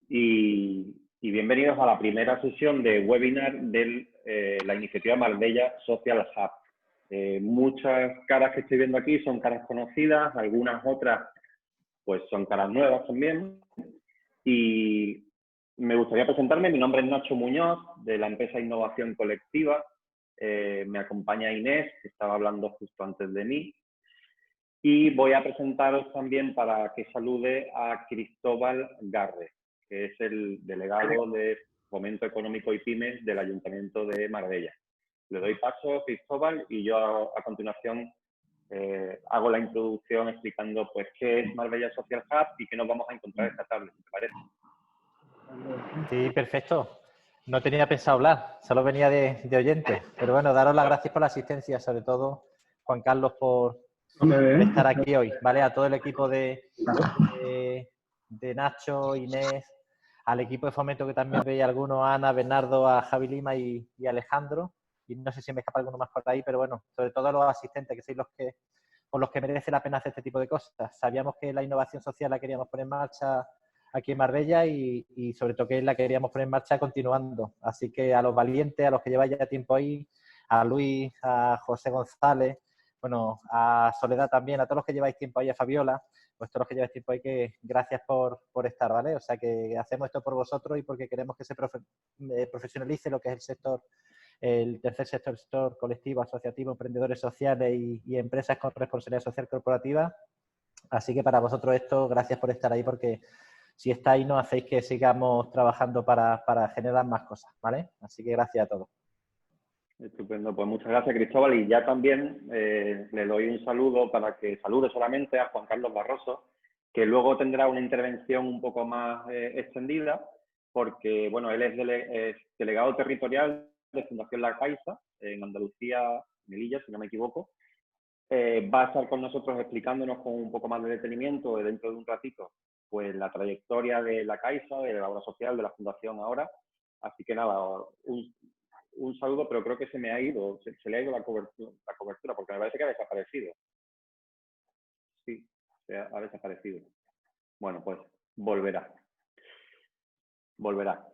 y bienvenidos a la primera sesión de webinar de la iniciativa Marbella Social Hub. Muchas caras que estoy viendo aquí son caras conocidas, algunas otras pues son caras nuevas también. Y me gustaría presentarme. Mi nombre es Nacho Muñoz, de la empresa Innovación Colectiva. Me acompaña Inés, que estaba hablando justo antes de mí. Y voy a presentaros también para que salude a Cristóbal Garre, que es el delegado de Fomento Económico y Pymes del Ayuntamiento de Marbella. Le doy paso, Cristóbal, y yo a continuación hago la introducción explicando pues qué es Marbella Social Hub y qué nos vamos a encontrar esta tarde, ¿te parece? Sí, perfecto. No tenía pensado hablar, solo venía de oyente. Pero bueno, daros las gracias por la asistencia, sobre todo Juan Carlos por estar aquí hoy, ¿vale? A todo el equipo de Nacho, Inés, al equipo de fomento que también veía algunos, a Ana, Bernardo, a Javi Lima y Alejandro. Y no sé si me escapa alguno más por ahí, pero bueno, sobre todo a los asistentes, que sois por los que merece la pena hacer este tipo de cosas. Sabíamos que la innovación social la queríamos poner en marcha aquí en Marbella y sobre todo que la queríamos poner en marcha continuando. Así que a los valientes, a los que lleváis ya tiempo ahí, a Luis, a José González, bueno, a Soledad también, a todos los que lleváis tiempo ahí, a Fabiola, pues todos los que lleváis tiempo ahí, que gracias por estar, ¿vale? O sea, que hacemos esto por vosotros y porque queremos que se profesionalice lo que es el sector, el tercer sector colectivo, asociativo, emprendedores sociales y empresas con responsabilidad social corporativa. Así que para vosotros esto, gracias por estar ahí, porque si estáis nos hacéis que sigamos trabajando para generar más cosas, ¿vale? Así que gracias a todos. Estupendo, pues muchas gracias, Cristóbal, y ya también le doy un saludo para que salude solamente a Juan Carlos Barroso, que luego tendrá una intervención un poco más extendida, porque bueno, él es delegado territorial de Fundación La Caixa en Andalucía, Melilla, si no me equivoco. Va a estar con nosotros explicándonos con un poco más de detenimiento dentro de un ratito pues la trayectoria de La Caixa, de la obra social, de la Fundación ahora. Así que nada, un saludo, pero creo que se me ha ido, se le ha ido la cobertura, porque me parece que ha desaparecido. Sí, ha desaparecido. Bueno, pues volverá. Volverá.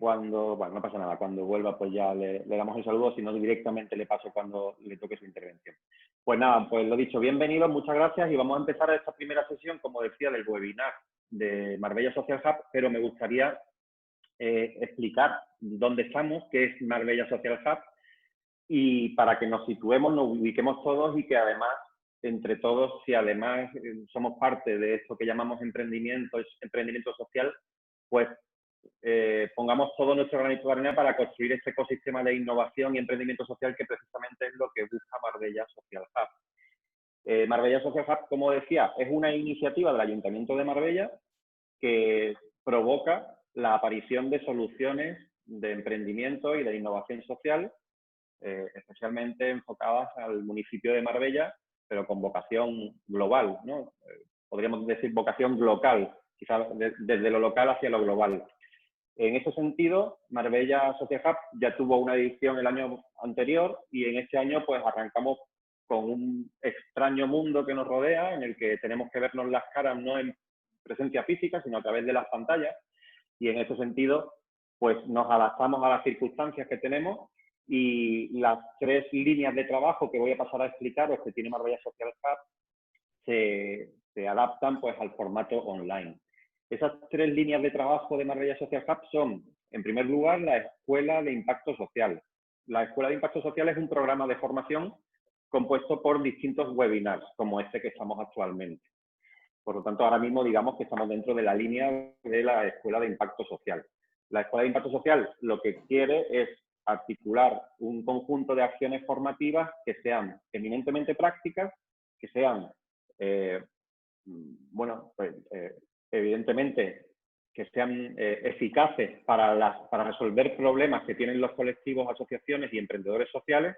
Bueno, no pasa nada, cuando vuelva pues ya le damos el saludo, si no directamente le paso cuando le toque su intervención. Pues nada, pues lo dicho, bienvenidos, muchas gracias y vamos a empezar esta primera sesión, como decía, del webinar de Marbella Social Hub, pero me gustaría explicar dónde estamos, qué es Marbella Social Hub, y para que nos situemos, nos ubiquemos todos y que además, entre todos, si además somos parte de esto que llamamos emprendimiento social, pues pongamos todo nuestro granito de arena para construir este ecosistema de innovación y emprendimiento social que precisamente es lo que busca Marbella Social Hub. Marbella Social Hub, como decía, es una iniciativa del Ayuntamiento de Marbella que provoca la aparición de soluciones de emprendimiento y de innovación social, especialmente enfocadas al municipio de Marbella, pero con vocación global, ¿no? Podríamos decir vocación local, quizás desde lo local hacia lo global. En ese sentido, Marbella Social Hub ya tuvo una edición el año anterior y en este año pues arrancamos con un extraño mundo que nos rodea, en el que tenemos que vernos las caras no en presencia física, sino a través de las pantallas. Y en ese sentido, pues nos adaptamos a las circunstancias que tenemos y las 3 líneas de trabajo que voy a pasar a explicaros que tiene Marbella Social Hub se adaptan pues al formato online. Esas 3 líneas de trabajo de Marbella Social Hub son, en primer lugar, la Escuela de Impacto Social. La Escuela de Impacto Social es un programa de formación compuesto por distintos webinars, como este que estamos actualmente. Por lo tanto, ahora mismo digamos que estamos dentro de la línea de la Escuela de Impacto Social. La Escuela de Impacto Social lo que quiere es articular un conjunto de acciones formativas que sean eminentemente prácticas, que sean, evidentemente, que sean eficaces para resolver problemas que tienen los colectivos, asociaciones y emprendedores sociales.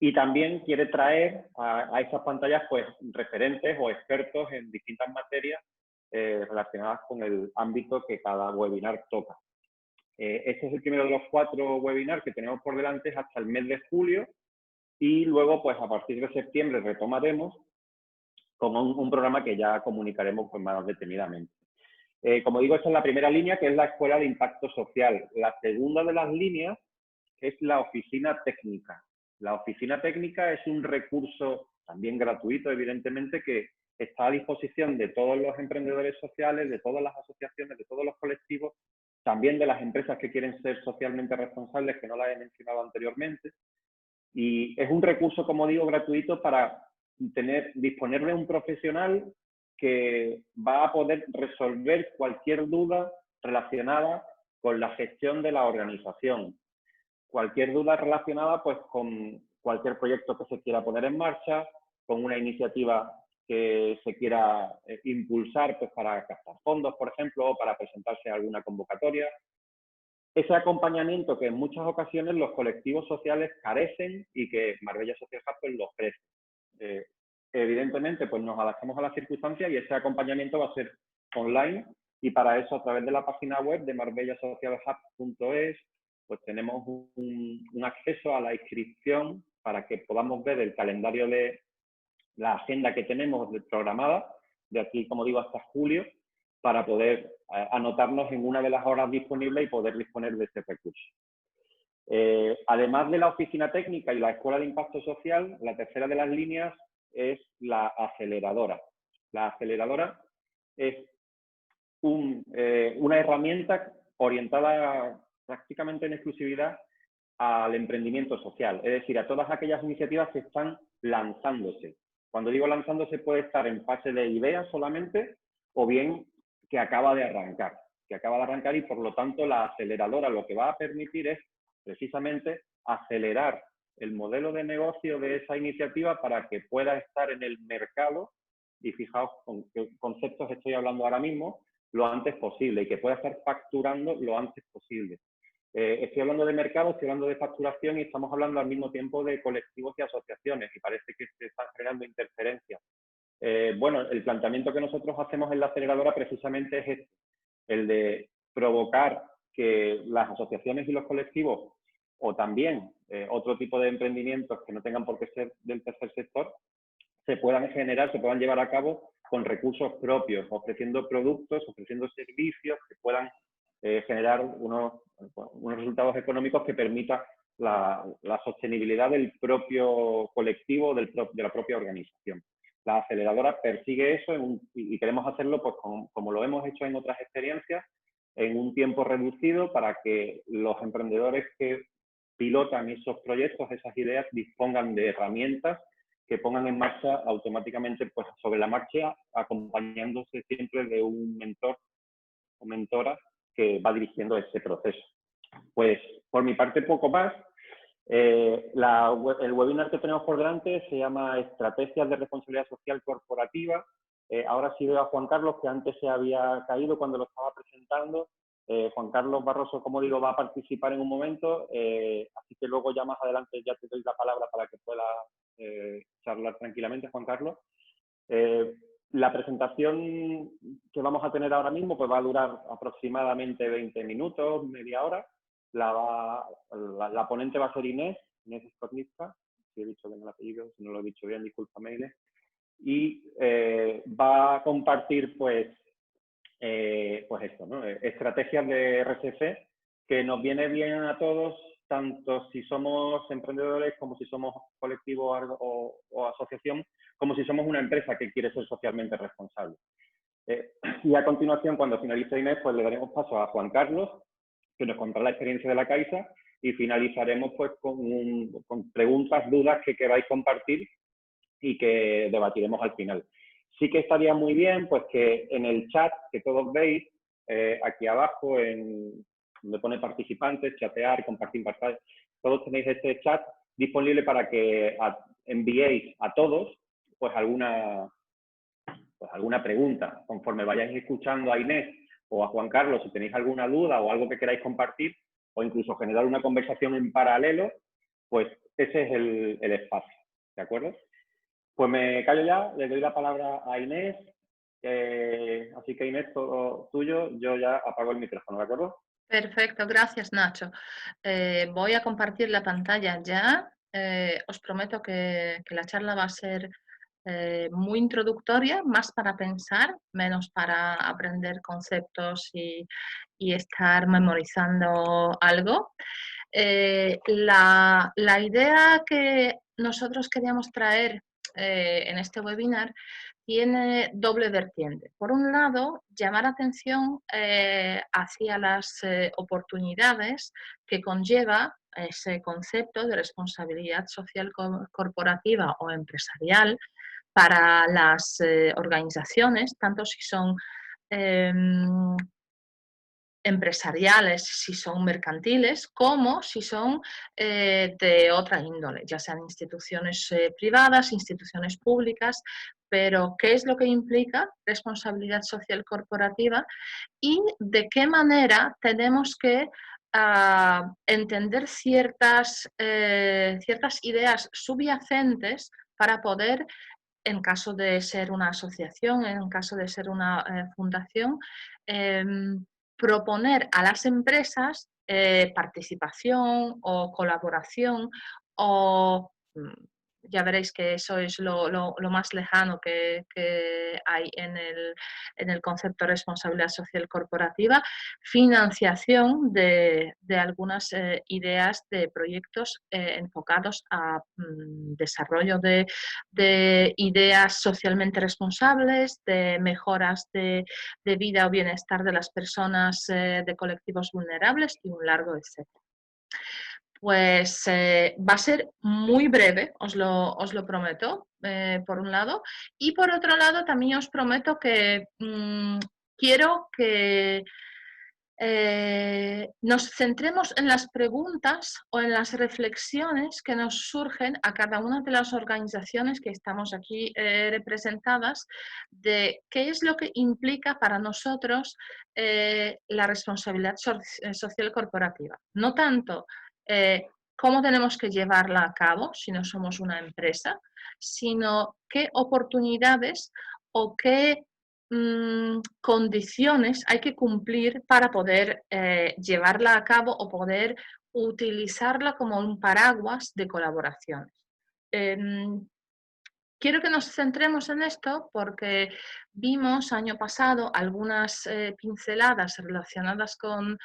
Y también quiere traer a esas pantallas pues, referentes o expertos en distintas materias relacionadas con el ámbito que cada webinar toca. Este es el primero de los 4 webinars que tenemos por delante hasta el mes de julio y luego pues, a partir de septiembre retomaremos con un programa que ya comunicaremos pues, más detenidamente. Como digo, esta es la primera línea, que es la Escuela de Impacto Social. La segunda de las líneas es la oficina técnica. La oficina técnica es un recurso también gratuito, evidentemente, que está a disposición de todos los emprendedores sociales, de todas las asociaciones, de todos los colectivos, también de las empresas que quieren ser socialmente responsables, que no las he mencionado anteriormente. Y es un recurso, como digo, gratuito para disponer de un profesional que va a poder resolver cualquier duda relacionada con la gestión de la organización. Cualquier duda relacionada pues, con cualquier proyecto que se quiera poner en marcha, con una iniciativa que se quiera impulsar pues, para captar fondos, por ejemplo, o para presentarse a alguna convocatoria. Ese acompañamiento que en muchas ocasiones los colectivos sociales carecen y que Marbella Social Hub pues, lo ofrece. Evidentemente, pues nos adaptamos a las circunstancias y ese acompañamiento va a ser online, y para eso, a través de la página web de marbellasocialhub.es, pues tenemos un acceso a la inscripción para que podamos ver el calendario de la agenda que tenemos programada, de aquí, como digo, hasta julio, para poder anotarnos en una de las horas disponibles y poder disponer de este recurso. Además de la oficina técnica y la escuela de impacto social, la tercera de las líneas es la aceleradora. La aceleradora es una herramienta orientada prácticamente en exclusividad al emprendimiento social, es decir, a todas aquellas iniciativas que están lanzándose. Cuando digo lanzándose, puede estar en fase de idea solamente, o bien que acaba de arrancar. Y por lo tanto la aceleradora lo que va a permitir es precisamente acelerar el modelo de negocio de esa iniciativa para que pueda estar en el mercado, y fijaos con qué conceptos estoy hablando ahora mismo, lo antes posible, y que pueda estar facturando lo antes posible. Estoy hablando de mercado, estoy hablando de facturación y estamos hablando al mismo tiempo de colectivos y asociaciones, y parece que se están generando interferencias. Bueno, el planteamiento que nosotros hacemos en la aceleradora precisamente es este, el de provocar que las asociaciones y los colectivos, o también otro tipo de emprendimientos que no tengan por qué ser del tercer sector, se puedan generar, se puedan llevar a cabo con recursos propios, ofreciendo productos, ofreciendo servicios que puedan generar unos resultados económicos que permitan la sostenibilidad del propio colectivo, de la propia organización. La aceleradora persigue eso y queremos hacerlo pues, como lo hemos hecho en otras experiencias, en un tiempo reducido, para que los emprendedores que pilotan esos proyectos, esas ideas, dispongan de herramientas que pongan en marcha automáticamente pues, sobre la marcha, acompañándose siempre de un mentor o mentora que va dirigiendo ese proceso. Pues por mi parte poco más. El webinar que tenemos por delante se llama Estrategias de Responsabilidad Social Corporativa. Ahora sí veo a Juan Carlos, que antes se había caído cuando lo estaba presentando. Juan Carlos Barroso, como digo, va a participar en un momento, así que luego ya más adelante ya te doy la palabra para que pueda charlar tranquilamente, Juan Carlos. La presentación que vamos a tener ahora mismo pues va a durar aproximadamente 20 minutos, media hora. La ponente va a ser Inés Skornicka, si he dicho bien el apellido, si no lo he dicho bien, discúlpame, Inés. Y va a compartir pues esto, ¿no? Estrategias de RSC que nos viene bien a todos, tanto si somos emprendedores como si somos colectivo o asociación, como si somos una empresa que quiere ser socialmente responsable. Y a continuación, cuando finalice Inés, pues le daremos paso a Juan Carlos, que nos contará la experiencia de la Caixa, y finalizaremos pues con preguntas, dudas que queráis compartir y que debatiremos al final. Sí que estaría muy bien pues que en el chat que todos veis, aquí abajo, donde pone participantes, chatear, compartir pantalla, todos tenéis este chat disponible para que enviéis a todos pues alguna pregunta. Conforme vayáis escuchando a Inés o a Juan Carlos, si tenéis alguna duda o algo que queráis compartir, o incluso generar una conversación en paralelo, pues ese es el espacio, ¿de acuerdo? Pues me callo ya, le doy la palabra a Inés, así que Inés, todo tuyo, yo ya apago el micrófono, ¿de acuerdo? Perfecto, gracias Nacho. Voy a compartir la pantalla ya. Os prometo que la charla va a ser muy introductoria, más para pensar, menos para aprender conceptos y estar memorizando algo. La idea que nosotros queríamos traer en este webinar tiene doble vertiente. Por un lado, llamar atención hacia las oportunidades que conlleva ese concepto de responsabilidad social corporativa o empresarial para las organizaciones, tanto si son empresariales, si son mercantiles, como si son de otra índole, ya sean instituciones privadas, instituciones públicas, pero ¿qué es lo que implica responsabilidad social corporativa y de qué manera tenemos que entender ciertas ideas subyacentes para poder, en caso de ser una asociación, en caso de ser una fundación, proponer a las empresas participación o colaboración o ya veréis que eso es lo más lejano que hay en el concepto de responsabilidad social corporativa, financiación de algunas ideas de proyectos enfocados a desarrollo de ideas socialmente responsables, de mejoras de vida o bienestar de las personas de colectivos vulnerables y un largo etcétera. Pues va a ser muy breve, os lo prometo, por un lado. Y por otro lado, también os prometo que quiero que nos centremos en las preguntas o en las reflexiones que nos surgen a cada una de las organizaciones que estamos aquí representadas de qué es lo que implica para nosotros la responsabilidad social corporativa. No tanto cómo tenemos que llevarla a cabo si no somos una empresa, sino qué oportunidades o qué condiciones hay que cumplir para poder llevarla a cabo o poder utilizarla como un paraguas de colaboraciones. Quiero que nos centremos en esto porque vimos año pasado algunas pinceladas relacionadas con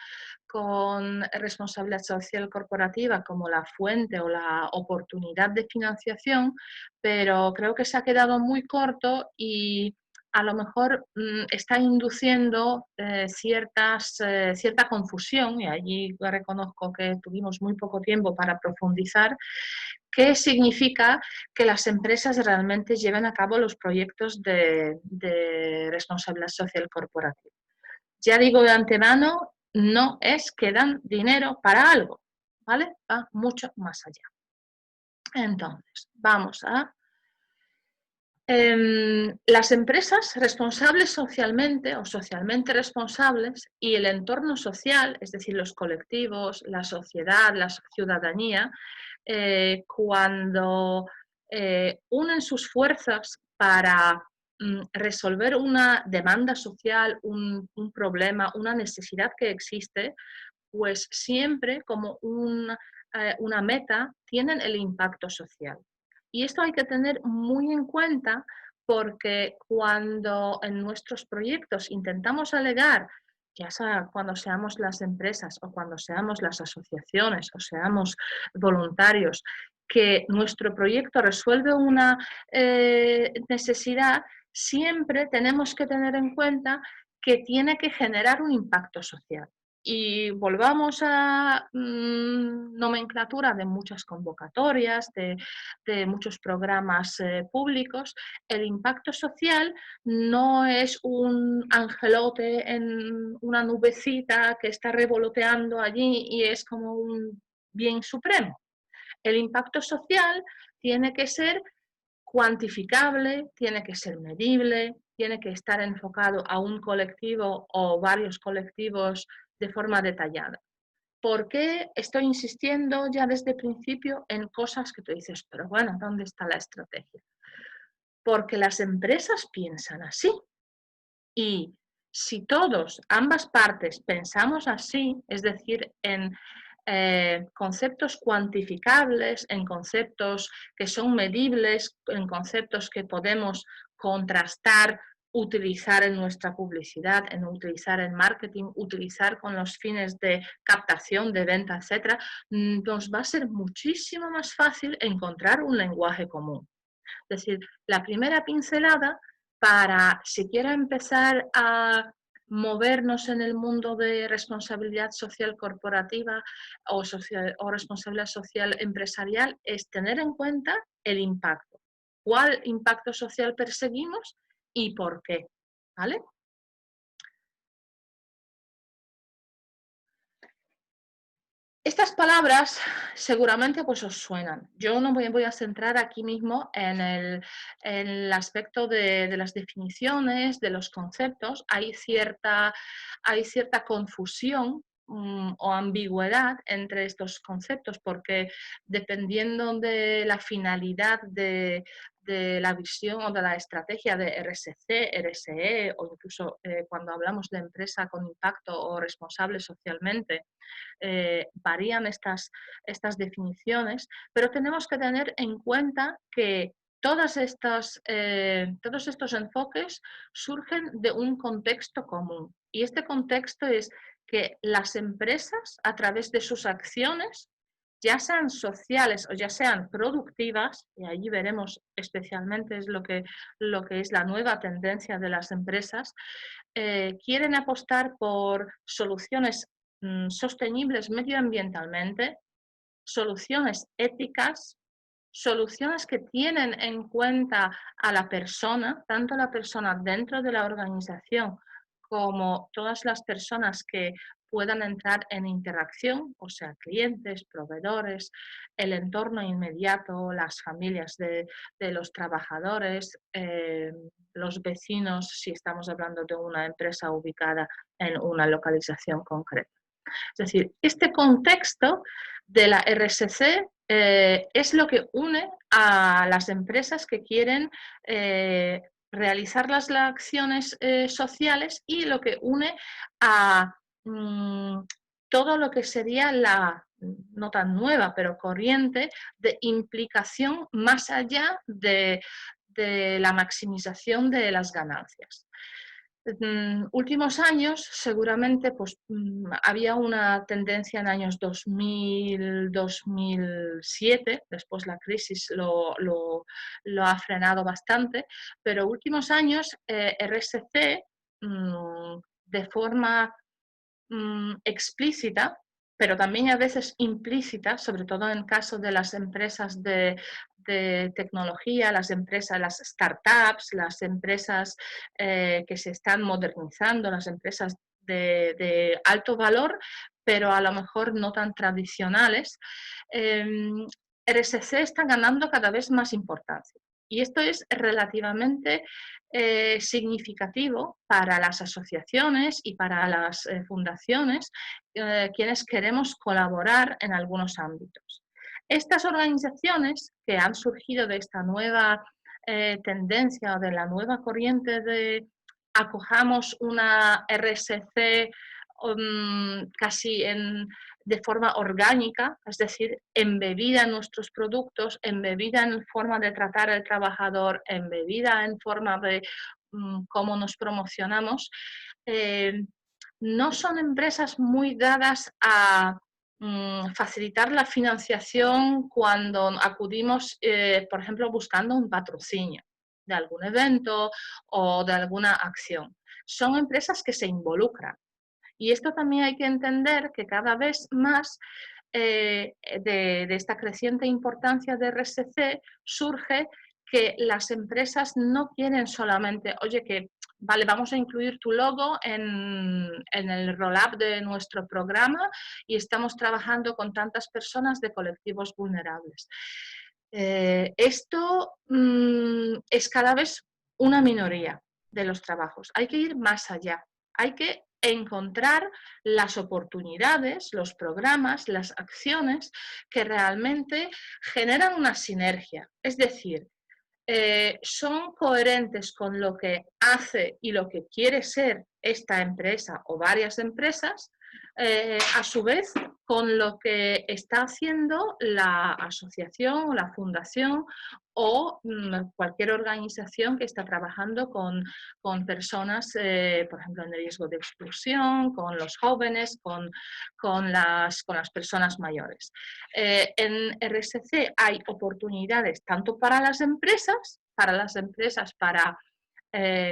responsabilidad social corporativa como la fuente o la oportunidad de financiación, pero creo que se ha quedado muy corto y a lo mejor está induciendo cierta confusión, y allí reconozco que tuvimos muy poco tiempo para profundizar, qué significa que las empresas realmente lleven a cabo los proyectos de responsabilidad social corporativa. Ya digo de antemano, no es que dan dinero para algo, ¿vale? Va mucho más allá. Entonces, vamos a... las empresas responsables socialmente o socialmente responsables y el entorno social, es decir, los colectivos, la sociedad, la ciudadanía, cuando unen sus fuerzas para resolver una demanda social, un problema, una necesidad que existe, pues siempre como una meta tienen el impacto social. Y esto hay que tener muy en cuenta porque cuando en nuestros proyectos intentamos alegar, ya sea cuando seamos las empresas o cuando seamos las asociaciones o seamos voluntarios, que nuestro proyecto resuelve una necesidad, siempre tenemos que tener en cuenta que tiene que generar un impacto social. Y volvamos a nomenclatura de muchas convocatorias, de muchos programas públicos. El impacto social no es un angelote en una nubecita que está revoloteando allí y es como un bien supremo. El impacto social tiene que ser cuantificable, tiene que ser medible, tiene que estar enfocado a un colectivo o varios colectivos de forma detallada. ¿Por qué estoy insistiendo ya desde el principio en cosas que tú dices, pero bueno, ¿dónde está la estrategia? Porque las empresas piensan así. Y si todos, ambas partes, pensamos así, es decir, en conceptos cuantificables, en conceptos que son medibles, en conceptos que podemos contrastar, utilizar en nuestra publicidad, en utilizar en marketing, utilizar con los fines de captación, de venta, etc., nos va a ser muchísimo más fácil encontrar un lenguaje común. Es decir, la primera pincelada para siquiera empezar a movernos en el mundo de responsabilidad social corporativa o responsabilidad social empresarial es tener en cuenta el impacto. ¿Cuál impacto social perseguimos y por qué? ¿Vale? Estas palabras seguramente pues os suenan. Yo no voy a centrar aquí mismo en el aspecto de las definiciones, de los conceptos. Hay cierta confusión o ambigüedad entre estos conceptos porque dependiendo de la finalidad de la visión o de la estrategia de RSC, RSE o incluso cuando hablamos de empresa con impacto o responsable socialmente, varían estas definiciones, pero tenemos que tener en cuenta que todos estos enfoques surgen de un contexto común. Y este contexto es que las empresas, a través de sus acciones, ya sean sociales o ya sean productivas, y allí veremos especialmente es lo que es la nueva tendencia de las empresas, quieren apostar por soluciones sostenibles medioambientalmente, soluciones éticas, soluciones que tienen en cuenta a la persona, tanto la persona dentro de la organización como todas las personas que puedan entrar en interacción, o sea, clientes, proveedores, el entorno inmediato, las familias de los trabajadores, los vecinos, si estamos hablando de una empresa ubicada en una localización concreta. Es decir, este contexto de la RSC es lo que une a las empresas que quieren realizar las acciones sociales y lo que une a todo lo que sería la, no tan nueva, pero corriente de implicación más allá de la maximización de las ganancias. Últimos años, seguramente pues, había una tendencia en años 2000, 2007, después la crisis lo ha frenado bastante, pero últimos años RSC de forma explícita, pero también a veces implícita, sobre todo en caso de las empresas de tecnología, las startups, las empresas que se están modernizando, las empresas de alto valor, pero a lo mejor no tan tradicionales, RSC está ganando cada vez más importancia. Y esto es relativamente significativo para las asociaciones y para las fundaciones quienes queremos colaborar en algunos ámbitos. Estas organizaciones que han surgido de esta nueva tendencia o de la nueva corriente de acojamos una RSC casi de forma orgánica, es decir, embebida en nuestros productos, embebida en forma de tratar al trabajador, embebida en forma de cómo nos promocionamos, no son empresas muy dadas a facilitar la financiación cuando acudimos, por ejemplo, buscando un patrocinio de algún evento o de alguna acción. Son empresas que se involucran. Y esto también hay que entender que cada vez más de esta creciente importancia de RSC surge que las empresas no quieren solamente, oye, que vale, vamos a incluir tu logo en el roll-up de nuestro programa y estamos trabajando con tantas personas de colectivos vulnerables. Esto es cada vez una minoría de los trabajos. Hay que ir más allá. Hay que encontrar las oportunidades, los programas, las acciones que realmente generan una sinergia. Es decir, son coherentes con lo que hace y lo que quiere ser esta empresa o varias empresas, a su vez con lo que está haciendo la asociación o la fundación o cualquier organización que está trabajando con personas, por ejemplo, en riesgo de exclusión, con los jóvenes, con las personas mayores. En RSC hay oportunidades tanto para las empresas para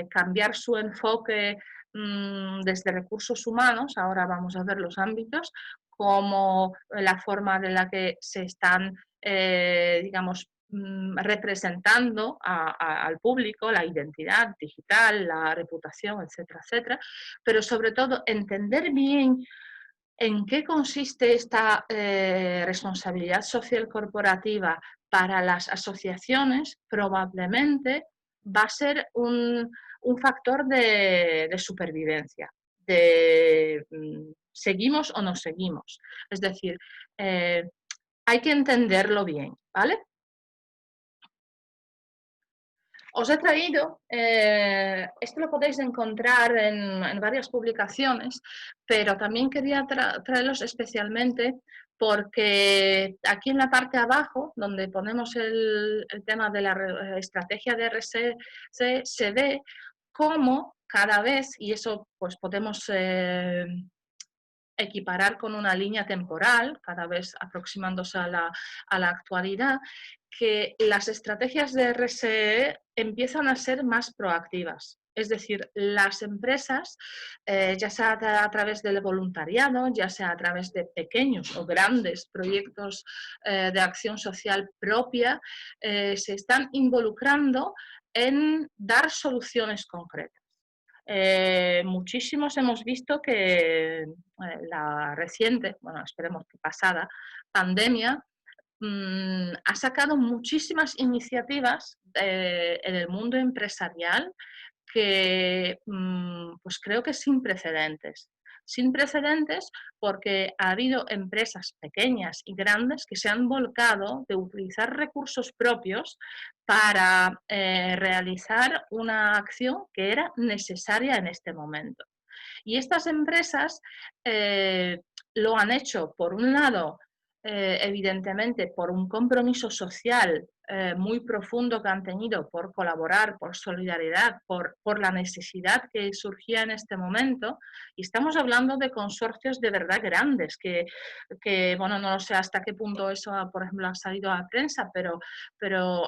cambiar su enfoque desde recursos humanos, ahora vamos a ver los ámbitos, como la forma de la que se están, digamos, representando al público, la identidad digital, la reputación, etcétera, etcétera, pero sobre todo entender bien en qué consiste esta responsabilidad social corporativa para las asociaciones. Probablemente va a ser un factor de supervivencia, de seguimos o no seguimos. Es decir, hay que entenderlo bien, ¿vale? Os he traído, esto lo podéis encontrar en varias publicaciones, pero también quería traerlos especialmente porque aquí en la parte de abajo, donde ponemos el tema de la estrategia de RSC, se ve cómo cada vez, y eso pues podemos equiparar con una línea temporal, cada vez aproximándose a la actualidad, que las estrategias de RSE empiezan a ser más proactivas. Es decir, las empresas, ya sea a través del voluntariado, ya sea a través de pequeños o grandes proyectos de acción social propia, se están involucrando en dar soluciones concretas. Muchísimos hemos visto que la reciente, bueno, esperemos que pasada, pandemia ha sacado muchísimas iniciativas en el mundo empresarial que pues creo que sin precedentes. Sin precedentes porque ha habido empresas pequeñas y grandes que se han volcado de utilizar recursos propios para realizar una acción que era necesaria en este momento. Y estas empresas lo han hecho, por un lado, evidentemente, por un compromiso social muy profundo que han tenido por colaborar, por solidaridad, por la necesidad que surgía en este momento. Y estamos hablando de consorcios de verdad grandes, que bueno, no sé hasta qué punto eso, por ejemplo, ha salido a la prensa, pero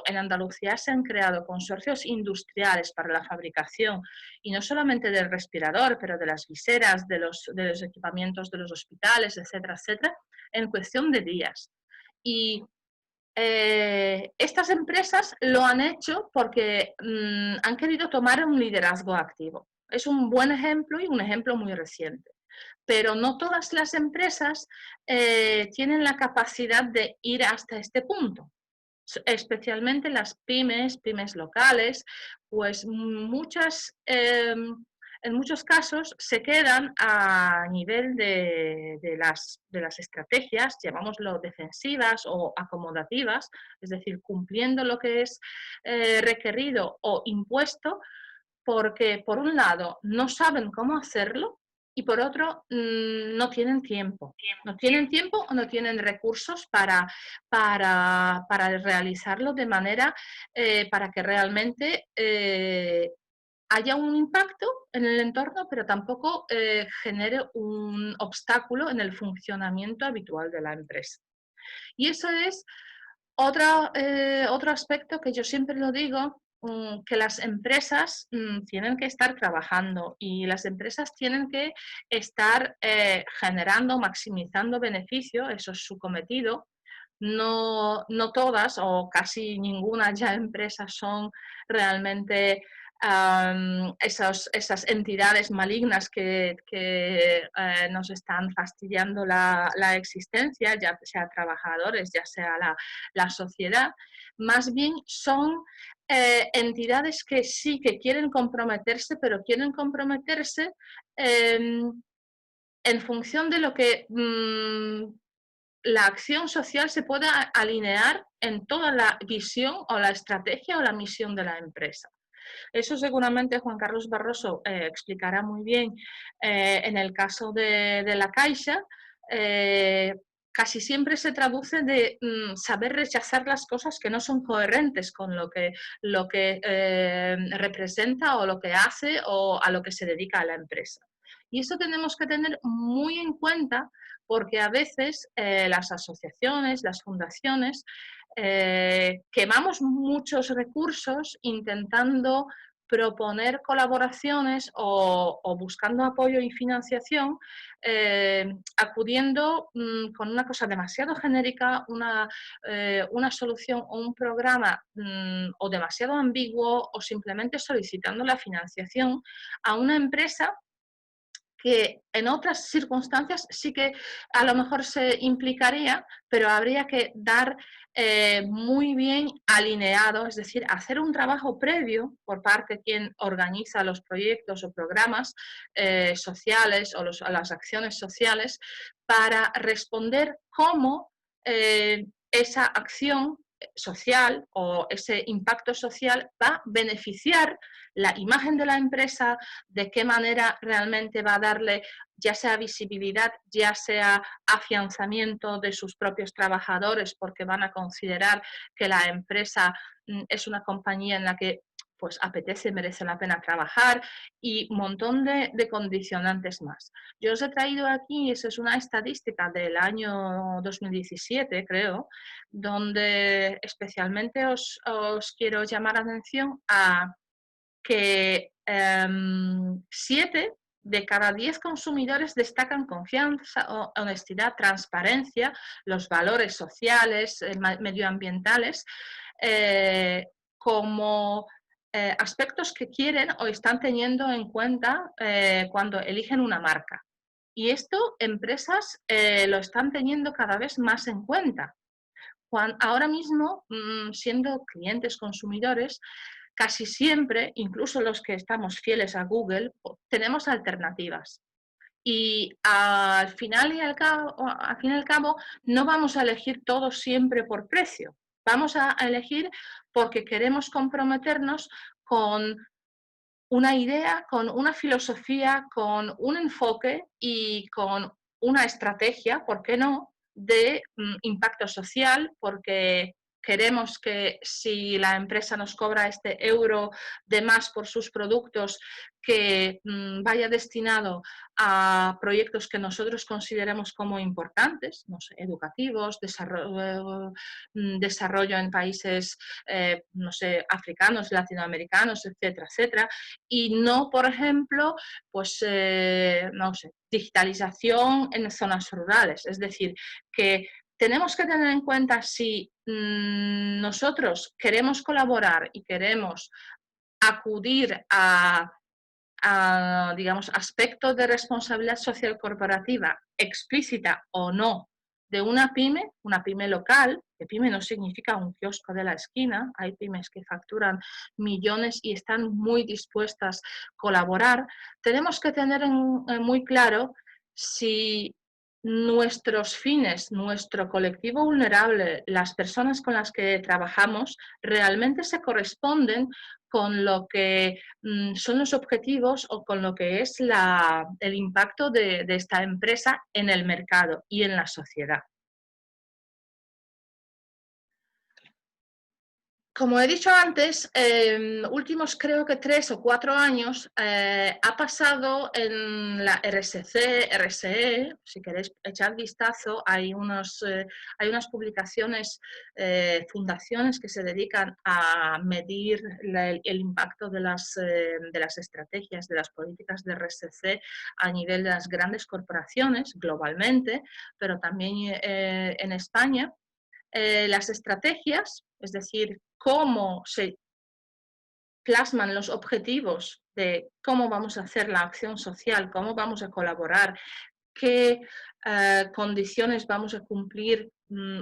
en Andalucía se han creado consorcios industriales para la fabricación, y no solamente del respirador, pero de las viseras, de los equipamientos de los hospitales, etcétera, etcétera, en cuestión de días. Y estas empresas lo han hecho porque han querido tomar un liderazgo activo. Es un buen ejemplo y un ejemplo muy reciente. Pero no todas las empresas tienen la capacidad de ir hasta este punto. Especialmente las pymes locales, pues en muchos casos se quedan a nivel de las estrategias, llamámoslo defensivas o acomodativas, es decir, cumpliendo lo que es requerido o impuesto, porque por un lado no saben cómo hacerlo y por otro no tienen tiempo. No tienen tiempo o no tienen recursos para realizarlo de manera para que realmente haya un impacto en el entorno, pero tampoco genere un obstáculo en el funcionamiento habitual de la empresa. Y eso es otro aspecto que yo siempre lo digo, que las empresas tienen que estar trabajando y las empresas tienen que estar generando, maximizando beneficio, eso es su cometido. No todas o casi ninguna ya empresas son realmente esas entidades malignas que nos están fastidiando la existencia, ya sea trabajadores, ya sea la sociedad. Más bien son entidades que sí que quieren comprometerse, pero quieren comprometerse en función de lo que la acción social se pueda alinear en toda la visión o la estrategia o la misión de la empresa. Eso seguramente Juan Carlos Barroso explicará muy bien en el caso de la Caixa, casi siempre se traduce de saber rechazar las cosas que no son coherentes con lo que representa o lo que hace o a lo que se dedica a la empresa. Y eso tenemos que tener muy en cuenta porque a veces las asociaciones, las fundaciones, quemamos muchos recursos intentando proponer colaboraciones o buscando apoyo y financiación, acudiendo con una cosa demasiado genérica, una solución o un programa o demasiado ambiguo o simplemente solicitando la financiación a una empresa que en otras circunstancias sí que a lo mejor se implicaría, pero habría que dar muy bien alineado, es decir, hacer un trabajo previo por parte de quien organiza los proyectos o programas sociales o las acciones sociales para responder cómo esa acción social o ese impacto social va a beneficiar la imagen de la empresa, de qué manera realmente va a darle ya sea visibilidad, ya sea afianzamiento de sus propios trabajadores, porque van a considerar que la empresa es una compañía en la que pues apetece, merece la pena trabajar y un montón de condicionantes más. Yo os he traído aquí, esa es una estadística del año 2017, creo, donde especialmente os quiero llamar la atención a que 7 de cada 10 consumidores destacan confianza, honestidad, transparencia, los valores sociales, medioambientales, como aspectos que quieren o están teniendo en cuenta cuando eligen una marca. Y esto empresas lo están teniendo cada vez más en cuenta. Ahora mismo, siendo clientes consumidores, casi siempre, incluso los que estamos fieles a Google, tenemos alternativas. Y al fin y al cabo, no vamos a elegir todo siempre por precio. Vamos a elegir porque queremos comprometernos con una idea, con una filosofía, con un enfoque y con una estrategia, ¿por qué no?, de impacto social, porque queremos que si la empresa nos cobra este euro de más por sus productos, que vaya destinado a proyectos que nosotros consideremos como importantes, no sé, educativos, desarrollo en países, no sé, africanos, latinoamericanos, etcétera, etcétera, y no, por ejemplo, pues, no sé, digitalización en zonas rurales. Es decir, que tenemos que tener en cuenta si nosotros queremos colaborar y queremos acudir a digamos, aspectos de responsabilidad social corporativa explícita o no de una pyme local, que pyme no significa un kiosco de la esquina, hay pymes que facturan millones y están muy dispuestas a colaborar, tenemos que tener muy claro si nuestros fines, nuestro colectivo vulnerable, las personas con las que trabajamos, realmente se corresponden con lo que son los objetivos o con lo que es el impacto de esta empresa en el mercado y en la sociedad. Como he dicho antes, últimos creo que 3 o 4 años ha pasado en la RSC, RSE, si queréis echar vistazo, hay unas publicaciones, fundaciones que se dedican a medir el impacto de las estrategias, de las políticas de RSC a nivel de las grandes corporaciones globalmente, pero también en España. Las estrategias, es decir, cómo se plasman los objetivos de cómo vamos a hacer la acción social, cómo vamos a colaborar, qué condiciones vamos a cumplir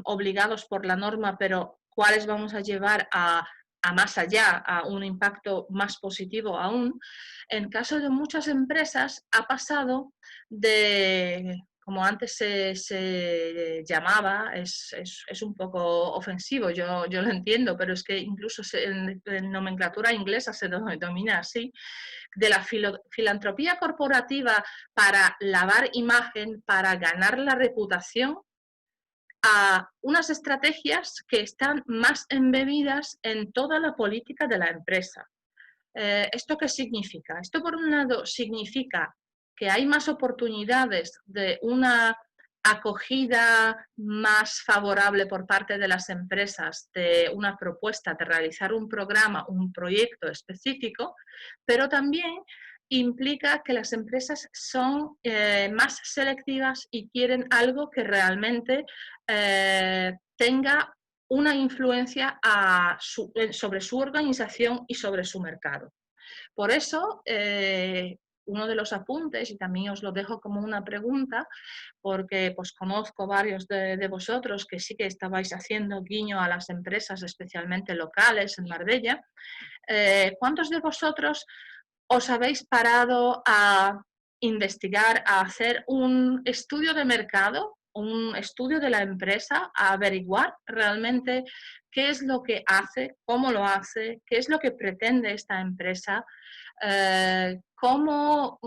obligados por la norma, pero cuáles vamos a llevar a más allá, a un impacto más positivo aún. En caso de muchas empresas ha pasado de como antes se llamaba, es un poco ofensivo, yo lo entiendo, pero es que incluso en nomenclatura inglesa se denomina así, de la filantropía corporativa para lavar imagen, para ganar la reputación, a unas estrategias que están más embebidas en toda la política de la empresa. ¿Esto qué significa? Esto, por un lado, significa que hay más oportunidades de una acogida más favorable por parte de las empresas de una propuesta de realizar un programa, un proyecto específico, pero también implica que las empresas son más selectivas y quieren algo que realmente tenga una influencia sobre su organización y sobre su mercado. Por eso, uno de los apuntes, y también os lo dejo como una pregunta, porque pues conozco varios de vosotros que sí que estabais haciendo guiño a las empresas, especialmente locales en Marbella. ¿Cuántos de vosotros os habéis parado a investigar, a hacer un estudio de mercado, un estudio de la empresa, a averiguar realmente qué es lo que hace, cómo lo hace, qué es lo que pretende esta empresa, cómo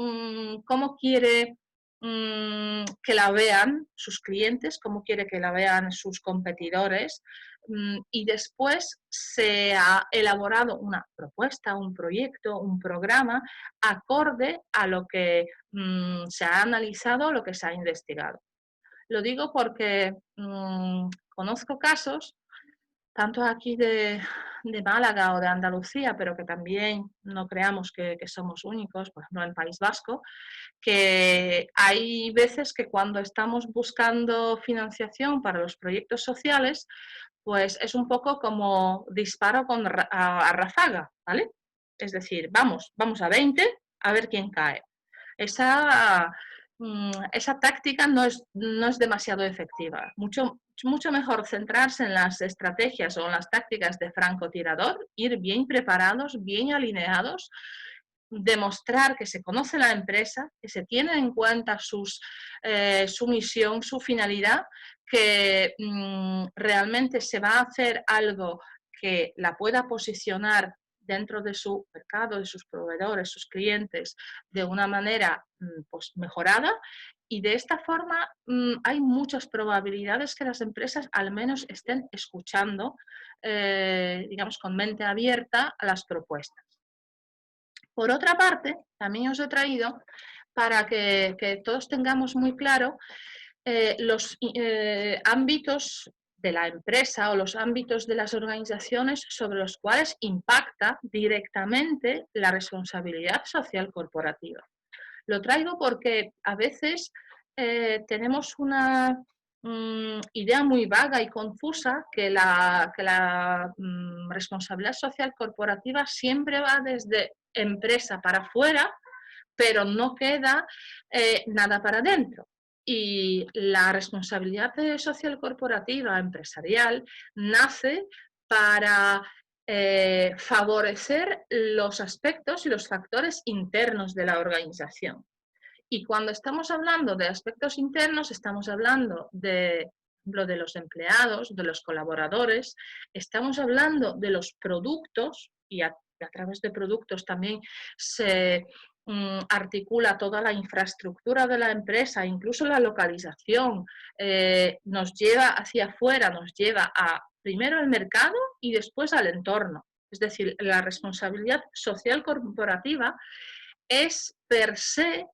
quiere que la vean sus clientes, cómo quiere que la vean sus competidores, y después se ha elaborado una propuesta, un proyecto, un programa acorde a lo que se ha analizado, lo que se ha investigado. Lo digo porque conozco casos, tanto aquí de Málaga o de Andalucía, pero que también no creamos que somos únicos, por ejemplo en el País Vasco, que hay veces que cuando estamos buscando financiación para los proyectos sociales, pues es un poco como disparo a ráfaga, ¿vale? Es decir, vamos a 20 a ver quién cae. Esa táctica no es demasiado efectiva. Mucho mejor centrarse en las estrategias o en las tácticas de francotirador, ir bien preparados, bien alineados, demostrar que se conoce la empresa, que se tiene en cuenta su misión, su finalidad, que realmente se va a hacer algo que la pueda posicionar dentro de su mercado, de sus proveedores, sus clientes, de una manera pues, mejorada. Y de esta forma hay muchas probabilidades que las empresas al menos estén escuchando, digamos, con mente abierta a las propuestas. Por otra parte, también os he traído, para que todos tengamos muy claro, los ámbitos de la empresa o los ámbitos de las organizaciones sobre los cuales impacta directamente la responsabilidad social corporativa. Lo traigo porque a veces tenemos una idea muy vaga y confusa que la responsabilidad social corporativa siempre va desde empresa para afuera, pero no queda nada para adentro. Y la responsabilidad social corporativa empresarial nace para favorecer los aspectos y los factores internos de la organización. Y cuando estamos hablando de aspectos internos, estamos hablando de los empleados, de los colaboradores, estamos hablando de los productos, y a través de productos también se articula toda la infraestructura de la empresa, incluso la localización, nos lleva hacia afuera, nos lleva a primero al mercado y después al entorno. Es decir, la responsabilidad social corporativa es per se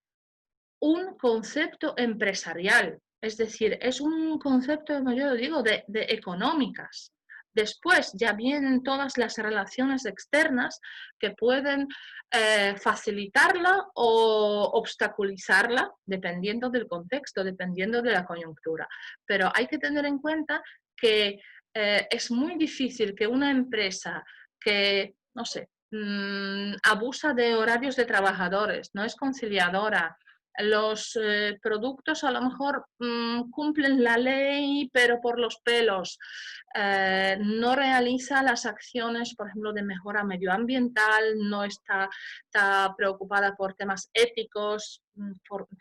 un concepto empresarial, es decir, es un concepto, como yo digo, de económicas. Después ya vienen todas las relaciones externas que pueden facilitarla o obstaculizarla, dependiendo del contexto, dependiendo de la coyuntura. Pero hay que tener en cuenta que es muy difícil que una empresa que, no sé, abusa de horarios de trabajadores, no es conciliadora, los productos a lo mejor cumplen la ley, pero por los pelos. No realiza las acciones, por ejemplo, de mejora medioambiental, no está preocupada por temas éticos,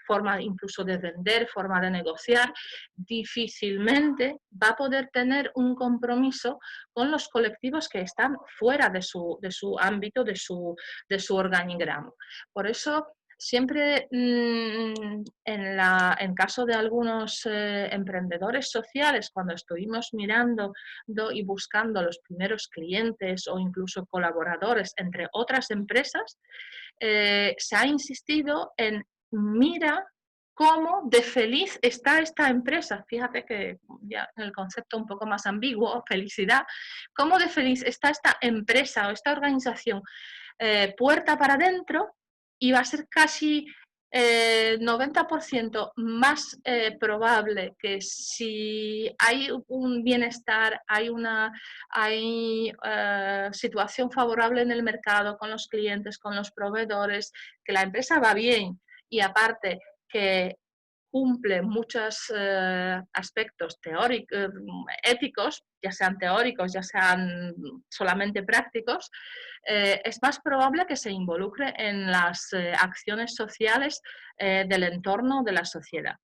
forma incluso de vender, forma de negociar, difícilmente va a poder tener un compromiso con los colectivos que están fuera de su ámbito, de su organigrama. Por eso, siempre en caso de algunos emprendedores sociales, cuando estuvimos mirando y buscando los primeros clientes o incluso colaboradores entre otras empresas, se ha insistido en mira cómo de feliz está esta empresa. Fíjate que ya en el concepto un poco más ambiguo, felicidad, cómo de feliz está esta empresa o esta organización puerta para adentro, y va a ser casi 90% más probable que si hay un bienestar, hay situación favorable en el mercado con los clientes, con los proveedores, que la empresa va bien y aparte que cumple muchos aspectos teóricos, éticos, ya sean teóricos, ya sean solamente prácticos, es más probable que se involucre en las acciones sociales del entorno de la sociedad.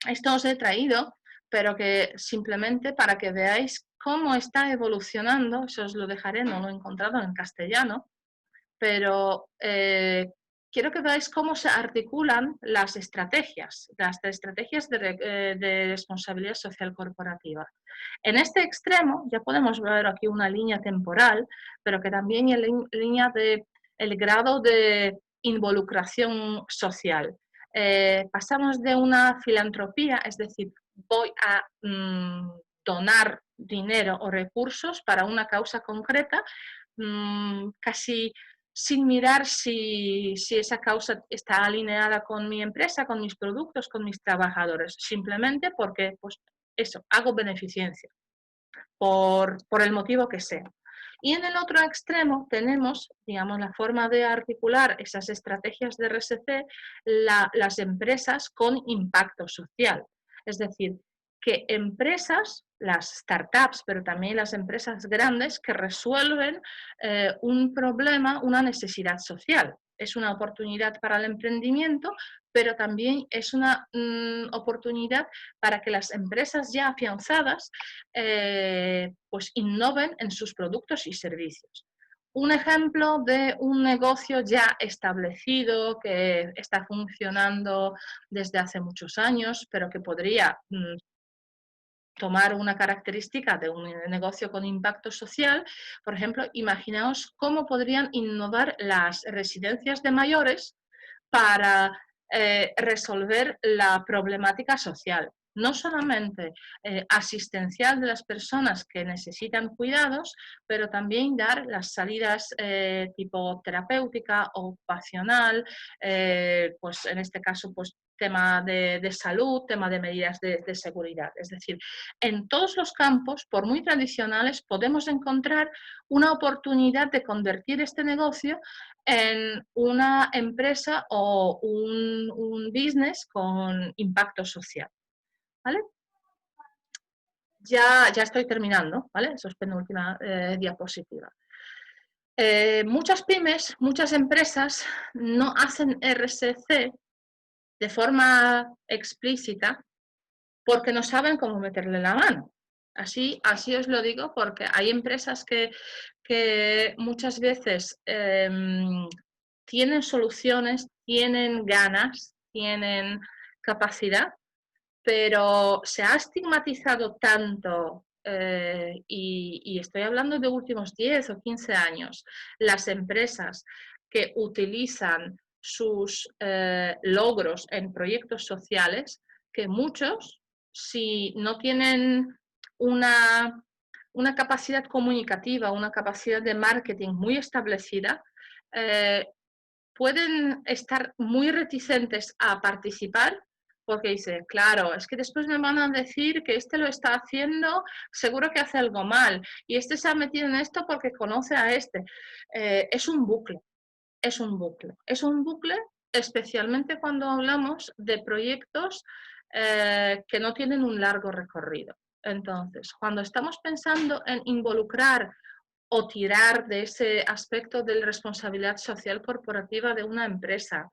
Esto os he traído, pero que simplemente para que veáis cómo está evolucionando, eso os lo dejaré, no lo he encontrado en castellano, pero quiero que veáis cómo se articulan las estrategias de responsabilidad social corporativa. En este extremo ya podemos ver aquí una línea temporal, pero que también hay línea de el grado de involucración social. Pasamos de una filantropía, es decir, voy a donar dinero o recursos para una causa concreta, casi sin mirar si esa causa está alineada con mi empresa, con mis productos, con mis trabajadores, simplemente porque, pues, eso, hago beneficencia, por el motivo que sea. Y en el otro extremo tenemos, digamos, la forma de articular esas estrategias de RSC, las empresas con impacto social. Es decir, que empresas, las startups, pero también las empresas grandes que resuelven un problema, una necesidad social. Es una oportunidad para el emprendimiento, pero también es una oportunidad para que las empresas ya afianzadas pues innoven en sus productos y servicios. Un ejemplo de un negocio ya establecido, que está funcionando desde hace muchos años, pero que podría tomar una característica de un negocio con impacto social. Por ejemplo, imaginaos cómo podrían innovar las residencias de mayores para resolver la problemática social, no solamente asistencial de las personas que necesitan cuidados, pero también dar las salidas tipo terapéutica, ocupacional, pues en este caso pues tema de salud, tema de medidas de seguridad. Es decir, en todos los campos, por muy tradicionales, podemos encontrar una oportunidad de convertir este negocio en una empresa o un business con impacto social. ¿Vale? Ya estoy terminando, ¿vale? Eso es penúltima diapositiva. Muchas pymes, muchas empresas no hacen RSC de forma explícita porque no saben cómo meterle la mano. Así os lo digo, porque hay empresas que muchas veces tienen soluciones, tienen ganas, tienen capacidad, pero se ha estigmatizado tanto, y estoy hablando de últimos 10 o 15 años, las empresas que utilizan sus logros en proyectos sociales, que muchos, si no tienen una capacidad comunicativa, una capacidad de marketing muy establecida, pueden estar muy reticentes a participar porque dice, claro, es que después me van a decir que este lo está haciendo, seguro que hace algo mal, y este se ha metido en esto porque conoce a este. Es un bucle, es un bucle, es un bucle especialmente cuando hablamos de proyectos que no tienen un largo recorrido. Entonces, cuando estamos pensando en involucrar o tirar de ese aspecto de la responsabilidad social corporativa de una empresa,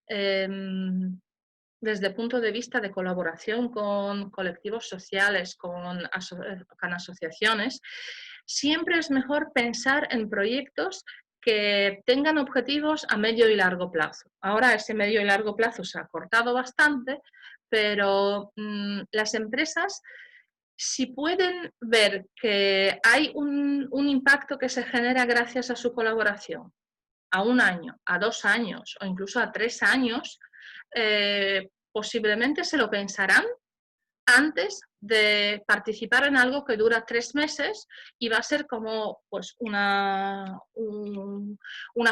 desde el punto de vista de colaboración con colectivos sociales, con asociaciones, siempre es mejor pensar en proyectos que tengan objetivos a medio y largo plazo. Ahora ese medio y largo plazo se ha cortado bastante, pero las empresas, si pueden ver que hay un impacto que se genera gracias a su colaboración, a 1 año, a 2 años o incluso a 3 años, posiblemente se lo pensarán antes de participar en algo que dura 3 meses y va a ser como pues, una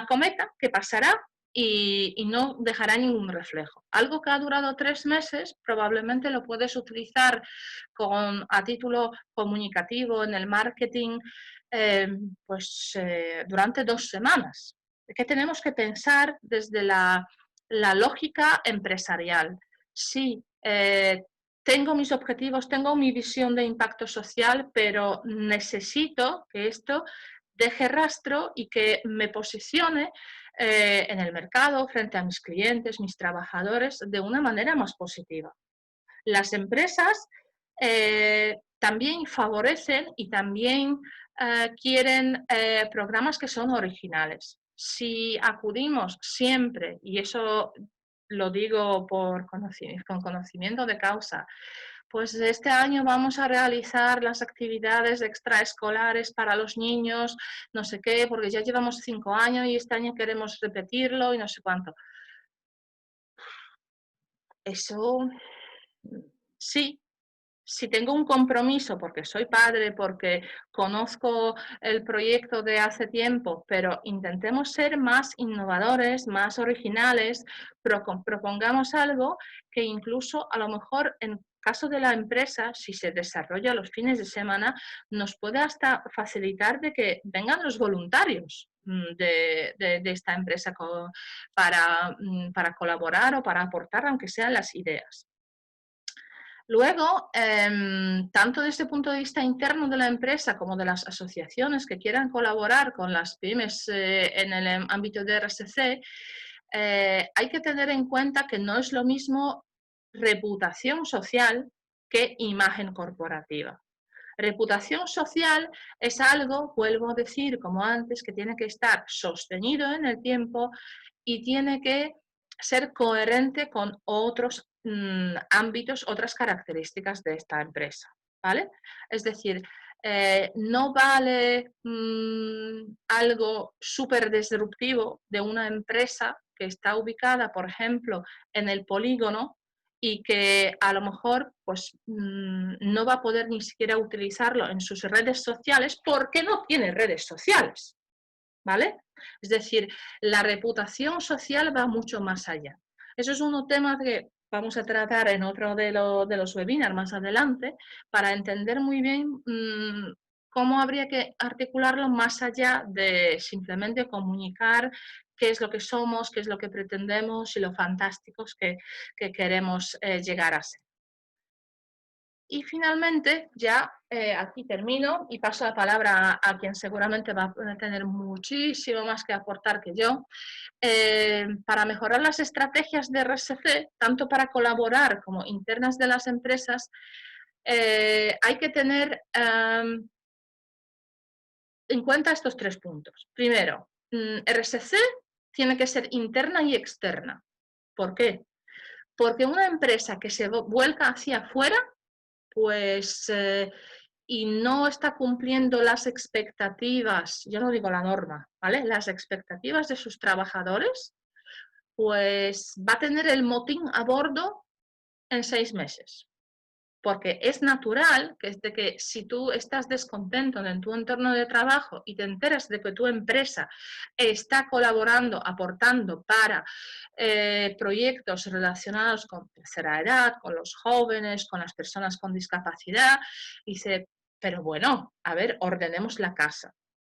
cometa que pasará y no dejará ningún reflejo. Algo que ha durado 3 meses probablemente lo puedes utilizar a título comunicativo en el marketing durante 2 semanas. ¿Qué tenemos que pensar desde la lógica empresarial? Sí, tengo mis objetivos, tengo mi visión de impacto social, pero necesito que esto deje rastro y que me posicione en el mercado, frente a mis clientes, mis trabajadores, de una manera más positiva. Las empresas también favorecen y también quieren programas que son originales. Si acudimos siempre, y eso lo digo con conocimiento de causa, pues este año vamos a realizar las actividades extraescolares para los niños, no sé qué, porque ya llevamos 5 años y este año queremos repetirlo y no sé cuánto. Eso sí. Si tengo un compromiso porque soy padre, porque conozco el proyecto de hace tiempo, pero intentemos ser más innovadores, más originales, propongamos algo que incluso a lo mejor en caso de la empresa, si se desarrolla los fines de semana, nos puede hasta facilitar de que vengan los voluntarios de esta empresa para colaborar o para aportar, aunque sean las ideas. Luego, tanto desde el punto de vista interno de la empresa como de las asociaciones que quieran colaborar con las pymes en el ámbito de RSC, hay que tener en cuenta que no es lo mismo reputación social que imagen corporativa. Reputación social es algo, vuelvo a decir, como antes, que tiene que estar sostenido en el tiempo y tiene que ser coherente con otros ámbitos, otras características de esta empresa, ¿vale? Es decir, no vale algo súper disruptivo de una empresa que está ubicada, por ejemplo, en el polígono y que a lo mejor pues, no va a poder ni siquiera utilizarlo en sus redes sociales porque no tiene redes sociales, ¿vale? Es decir, la reputación social va mucho más allá. Eso es un tema que vamos a tratar en otro de los webinars más adelante para entender muy bien cómo habría que articularlo más allá de simplemente comunicar qué es lo que somos, qué es lo que pretendemos y lo fantásticos que queremos llegar a ser. Y finalmente, ya aquí termino y paso la palabra a quien seguramente va a tener muchísimo más que aportar que yo. Para mejorar las estrategias de RSC, tanto para colaborar como internas de las empresas, hay que tener en cuenta estos 3 puntos. Primero, RSC tiene que ser interna y externa. ¿Por qué? Porque una empresa que se vuelca hacia afuera, pues, y no está cumpliendo las expectativas, yo no digo la norma, ¿vale? Las expectativas de sus trabajadores, pues va a tener el motín a bordo en 6 meses. Porque es natural que si tú estás descontento en tu entorno de trabajo y te enteras de que tu empresa está colaborando, aportando para proyectos relacionados con tercera edad, con los jóvenes, con las personas con discapacidad, dice, pero bueno, a ver, ordenemos la casa.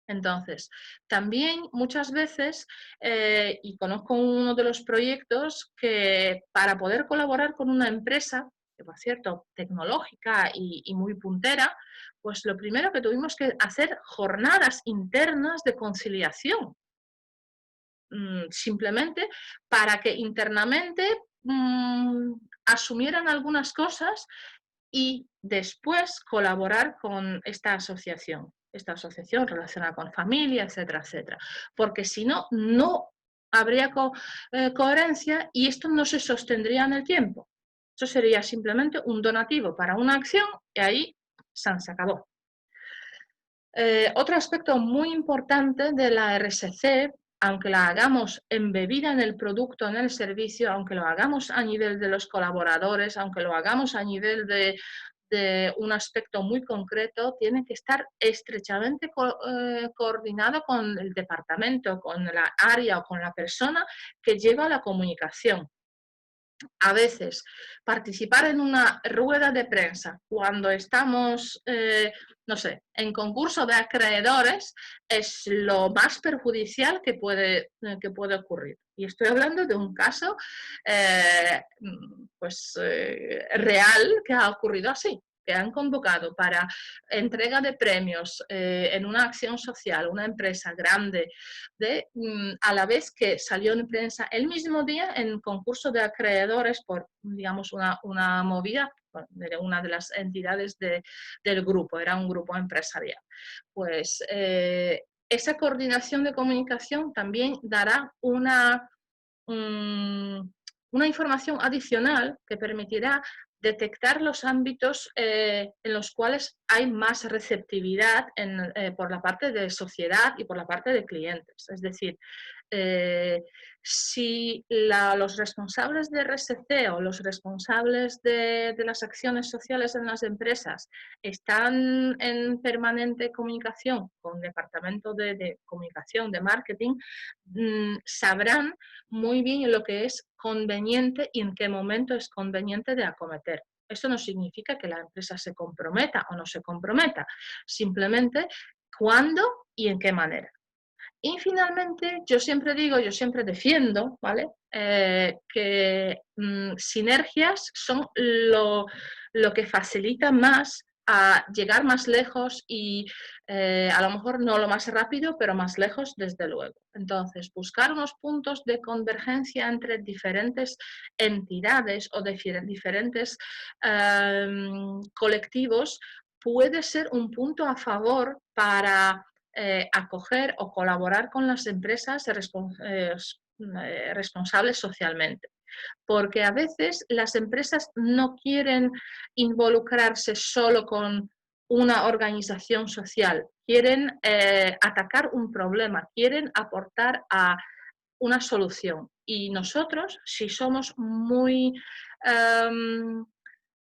Entonces, también muchas veces, y conozco uno de los proyectos que para poder colaborar con una empresa, que por cierto, tecnológica y muy puntera, pues lo primero que tuvimos que hacer jornadas internas de conciliación, simplemente para que internamente asumieran algunas cosas y después colaborar con esta asociación relacionada con familia, etcétera, etcétera. Porque si no, no habría coherencia y esto no se sostendría en el tiempo. Eso sería simplemente un donativo para una acción y ahí se acabó. Otro aspecto muy importante de la RSC, aunque la hagamos embebida en el producto, en el servicio, aunque lo hagamos a nivel de los colaboradores, aunque lo hagamos a nivel de un aspecto muy concreto, tiene que estar estrechamente coordinado con el departamento, con la área o con la persona que lleva la comunicación. A veces participar en una rueda de prensa cuando estamos, no sé, en concurso de acreedores es lo más perjudicial que puede ocurrir. Y estoy hablando de un caso real que ha ocurrido así, que han convocado para entrega de premios en una acción social, una empresa grande, a la vez que salió en prensa el mismo día en concurso de acreedores por, digamos, una movida de una de las entidades del grupo, era un grupo empresarial. Pues esa coordinación de comunicación también dará una información adicional que permitirá detectar los ámbitos en los cuales hay más receptividad por la parte de sociedad y por la parte de clientes. Es decir, si los responsables de RSC o los responsables de las acciones sociales en las empresas están en permanente comunicación con el departamento de comunicación, de marketing, sabrán muy bien lo que es conveniente y en qué momento es conveniente de acometer. Esto no significa que la empresa se comprometa o no se comprometa, simplemente cuándo y en qué manera. Y finalmente, yo siempre digo, yo siempre defiendo, ¿vale? Que sinergias son lo que facilita más a llegar más lejos y a lo mejor no lo más rápido, pero más lejos desde luego. Entonces, buscar unos puntos de convergencia entre diferentes entidades o diferentes colectivos puede ser un punto a favor para acoger o colaborar con las empresas responsables socialmente. Porque a veces las empresas no quieren involucrarse solo con una organización social, quieren atacar un problema, quieren aportar a una solución. Y nosotros, si somos muy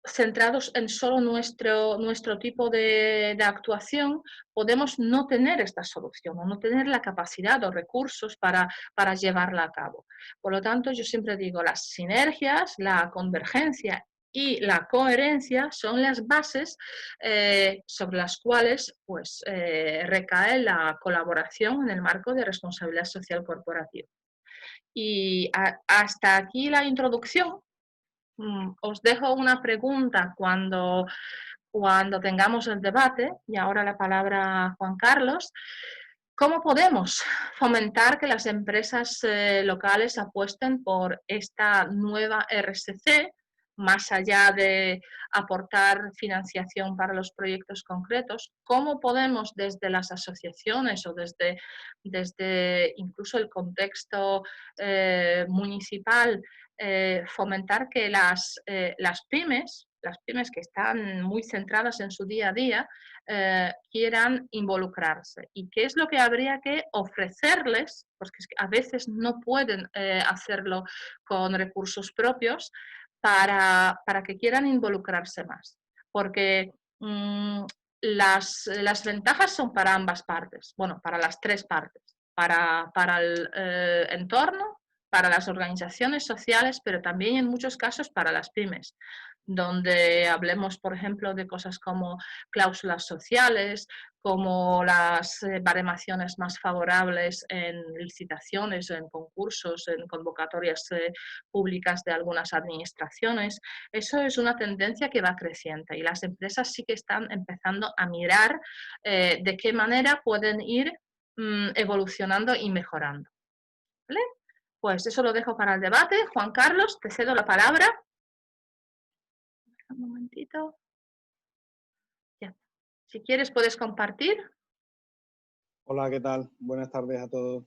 centrados en solo nuestro tipo de actuación, podemos no tener esta solución o no tener la capacidad o recursos para llevarla a cabo. Por lo tanto, yo siempre digo, las sinergias, la convergencia y la coherencia son las bases sobre las cuales pues, recae la colaboración en el marco de responsabilidad social corporativa. Y hasta aquí la introducción. Os dejo una pregunta cuando tengamos el debate, y ahora la palabra a Juan Carlos. ¿Cómo podemos fomentar que las empresas locales apuesten por esta nueva RSC, más allá de aportar financiación para los proyectos concretos? ¿Cómo podemos desde las asociaciones o desde incluso el contexto municipal fomentar que las pymes que están muy centradas en su día a día, quieran involucrarse? ¿Y qué es lo que habría que ofrecerles? Porque es que a veces no pueden hacerlo con recursos propios para que quieran involucrarse más. Porque las ventajas son para ambas partes, bueno, para las tres partes, para el entorno, para las organizaciones sociales, pero también en muchos casos para las pymes. donde hablemos, por ejemplo, de cosas como cláusulas sociales, como las baremaciones más favorables en licitaciones, en concursos, en convocatorias públicas de algunas administraciones. Eso es una tendencia que va creciente y las empresas sí que están empezando a mirar de qué manera pueden ir evolucionando y mejorando. ¿Vale? Pues eso lo dejo para el debate. Juan Carlos, te cedo la palabra. Un momentito. Ya. Si quieres, puedes compartir. Hola, ¿qué tal? Buenas tardes a todos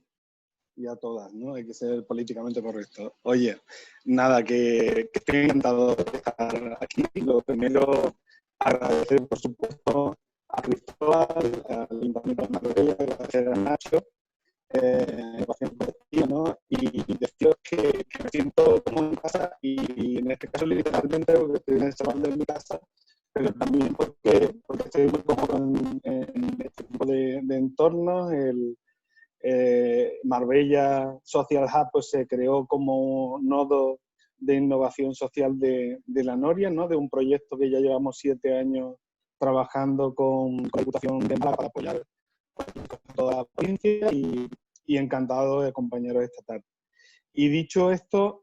y a todas, ¿no? Hay que ser políticamente correcto. Oye, nada, que estoy encantado de estar aquí. Lo primero, agradecer, por supuesto, a Cristóbal, al Ayuntamiento de Marbella, agradecer a Nacho, ¿no? Y deciros que me siento como en casa y en este caso literalmente porque estoy en el salón de mi casa, pero también porque estoy muy cómodo en este tipo de entornos. Marbella Social Hub pues, se creó como nodo de innovación social de la Noria, ¿no? De un proyecto que ya llevamos 7 años trabajando con la Diputación de Málaga para apoyar toda la provincia y encantado de acompañaros esta tarde. Y dicho esto,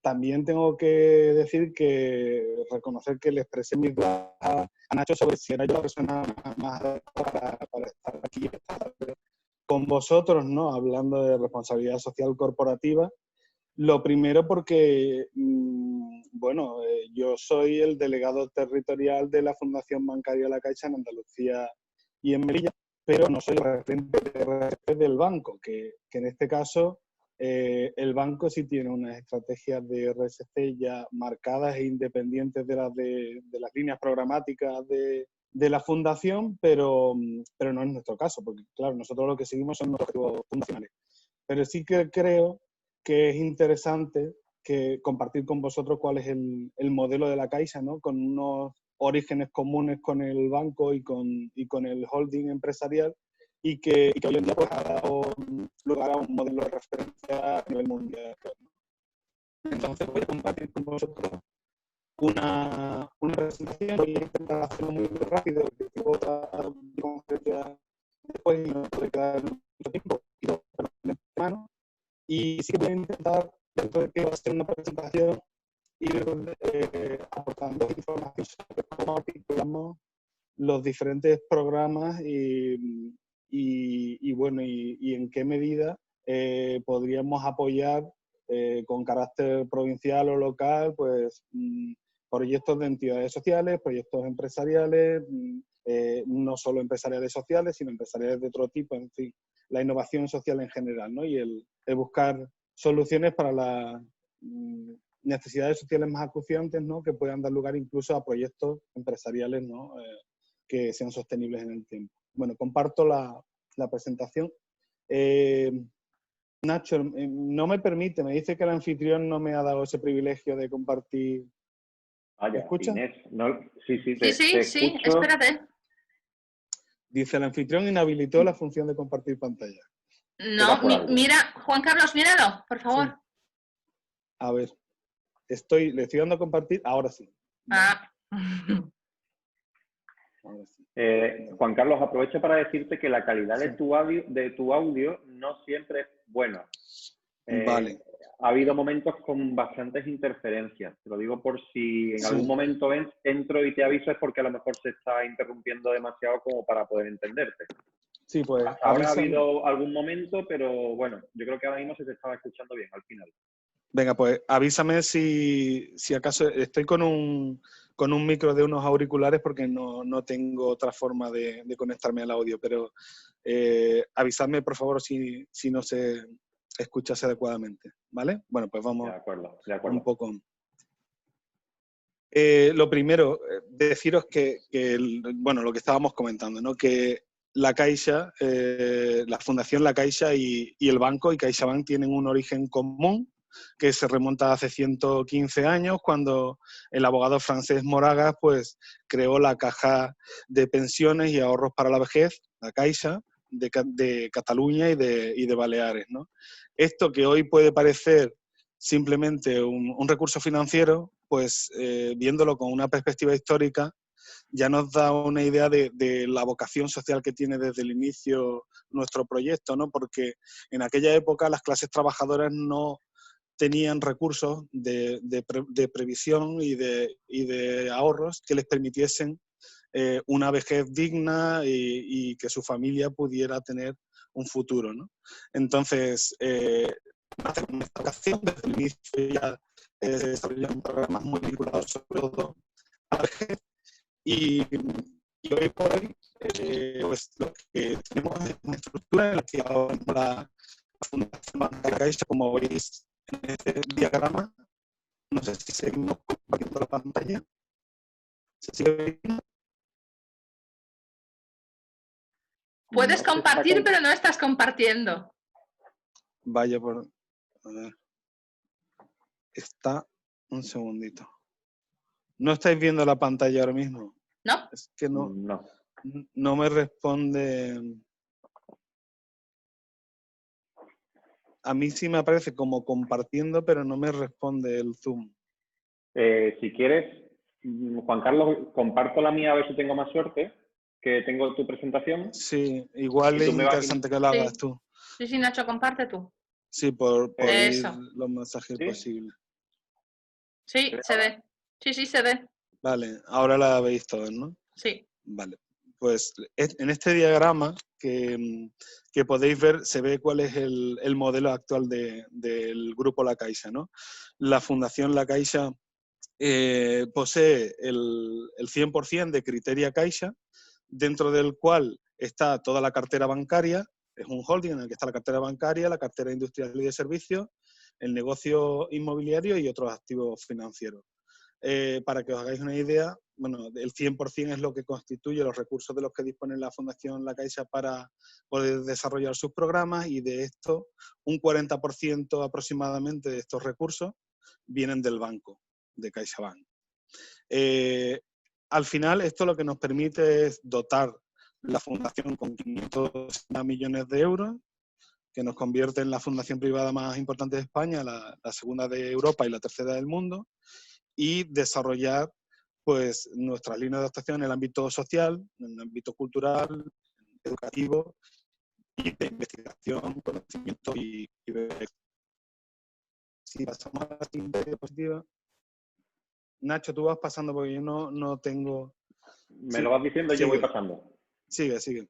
también tengo que decir que reconocer que le expresé mis dudas a Nacho sobre si era yo la persona más adecuada para estar aquí esta tarde con vosotros, ¿no? Hablando de responsabilidad social corporativa. Lo primero porque, bueno, yo soy el delegado territorial de la Fundación Bancaria La Caixa en Andalucía y en Melilla, pero no soy el referente de RSC del banco, que en este caso el banco sí tiene unas estrategias de RSC ya marcadas e independientes de las líneas programáticas de la fundación, pero no es nuestro caso, porque claro, nosotros lo que seguimos son los objetivos fundacionales. Pero sí que creo que es interesante compartir con vosotros cuál es el modelo de la Caixa, ¿no? Con unos orígenes comunes con el banco y con el holding empresarial, y que hoy en día pues, ha dado lugar a un modelo de referencia a nivel mundial. Entonces voy a compartir con vosotros una presentación. Voy a intentar hacerlo muy rápido, porque tengo otra conferencia después y no puede quedar mucho tiempo. Y sí que voy a intentar, dentro de que va a ser una presentación, ir aportando información sobre cómo articulamos los diferentes programas y bueno, y en qué medida podríamos apoyar con carácter provincial o local, pues proyectos de entidades sociales, proyectos empresariales, no solo empresariales sociales, sino empresariales de otro tipo, en fin, la innovación social en general, ¿no? Y el buscar soluciones para las necesidades sociales más acuciantes, ¿no? Que puedan dar lugar incluso a proyectos empresariales, ¿no? Que sean sostenibles en el tiempo. Bueno, comparto la presentación. Nacho, no me permite, me dice que el anfitrión no me ha dado ese privilegio de compartir. ¿Me escuchas? Inés, ¿no? Sí, te escucho. Espérate. Dice, el anfitrión inhabilitó la función de compartir pantalla. No, mira, Juan Carlos, míralo, por favor. Sí. A ver, le estoy dando a compartir, ahora sí. Ah. Ahora sí. Juan Carlos, aprovecho para decirte que la calidad de tu audio no siempre es buena. Vale. Ha habido momentos con bastantes interferencias. Te lo digo por si en algún momento entro y te aviso, es porque a lo mejor se está interrumpiendo demasiado como para poder entenderte. Sí, pues ahora ha habido algún momento, pero bueno, yo creo que ahora mismo se te estaba escuchando bien al final. Venga, pues avísame si acaso estoy con un micro de unos auriculares porque no tengo otra forma de conectarme al audio, pero avisadme por favor si no se escuchase adecuadamente, ¿vale? Bueno, pues vamos de acuerdo. un poco. Lo primero, deciros que bueno, lo que estábamos comentando, ¿no? Que la Caixa, la Fundación La Caixa y el banco y CaixaBank tienen un origen común que se remonta hace 115 años, cuando el abogado francés Moragas pues, creó la Caja de Pensiones y Ahorros para la Vejez, la Caixa, de Cataluña y de Baleares, ¿no? Esto que hoy puede parecer simplemente un recurso financiero, pues viéndolo con una perspectiva histórica, ya nos da una idea de la vocación social que tiene desde el inicio nuestro proyecto, ¿no? Porque en aquella época las clases trabajadoras no tenían recursos de previsión y de ahorros que les permitiesen una vejez digna y que su familia pudiera tener un futuro, ¿no? Entonces, con esta ocasión, desde el inicio ya se desarrollan programas muy vinculados sobre todo a la vejez y hoy por hoy pues lo que tenemos es una estructura en la que ahora la Fundación Banca Caixa, como veis en este diagrama, no sé si seguimos compartiendo la pantalla. ¿Se sigue viendo? Puedes compartir, pero no estás compartiendo. Vaya por... A ver. Está... Un segundito. ¿No estáis viendo la pantalla ahora mismo? ¿No? Es que no me responde... A mí sí me aparece como compartiendo, pero no me responde el Zoom. Si quieres, Juan Carlos, comparto la mía a ver si tengo más suerte, que tengo tu presentación. Sí, igual es interesante que lo hagas tú. Sí, Nacho, comparte tú. Sí, por ir Eso. lo más ágil posible. Sí, se ve. Sí, se ve. Vale, ahora la veis todos, ¿no? Sí. Vale. Pues en este diagrama que podéis ver, se ve cuál es el modelo actual del grupo La Caixa, ¿no? La Fundación La Caixa posee el 100% de Criteria Caixa, dentro del cual está toda la cartera bancaria. Es un holding en el que está la cartera bancaria, la cartera industrial y de servicios, el negocio inmobiliario y otros activos financieros. Para que os hagáis una idea, bueno, el 100% es lo que constituye los recursos de los que dispone la Fundación La Caixa para poder desarrollar sus programas, y de esto un 40% aproximadamente de estos recursos vienen del banco, de CaixaBank. Al final, esto lo que nos permite es dotar la Fundación con 560 millones de euros, que nos convierte en la fundación privada más importante de España, la segunda de Europa y la tercera del mundo, y desarrollar pues nuestras líneas de actuación en el ámbito social, en el ámbito cultural, educativo y de investigación, conocimiento y de... Si pasamos a la siguiente diapositiva. Nacho, tú vas pasando porque yo no tengo... Me lo vas diciendo y yo voy pasando. Sigue.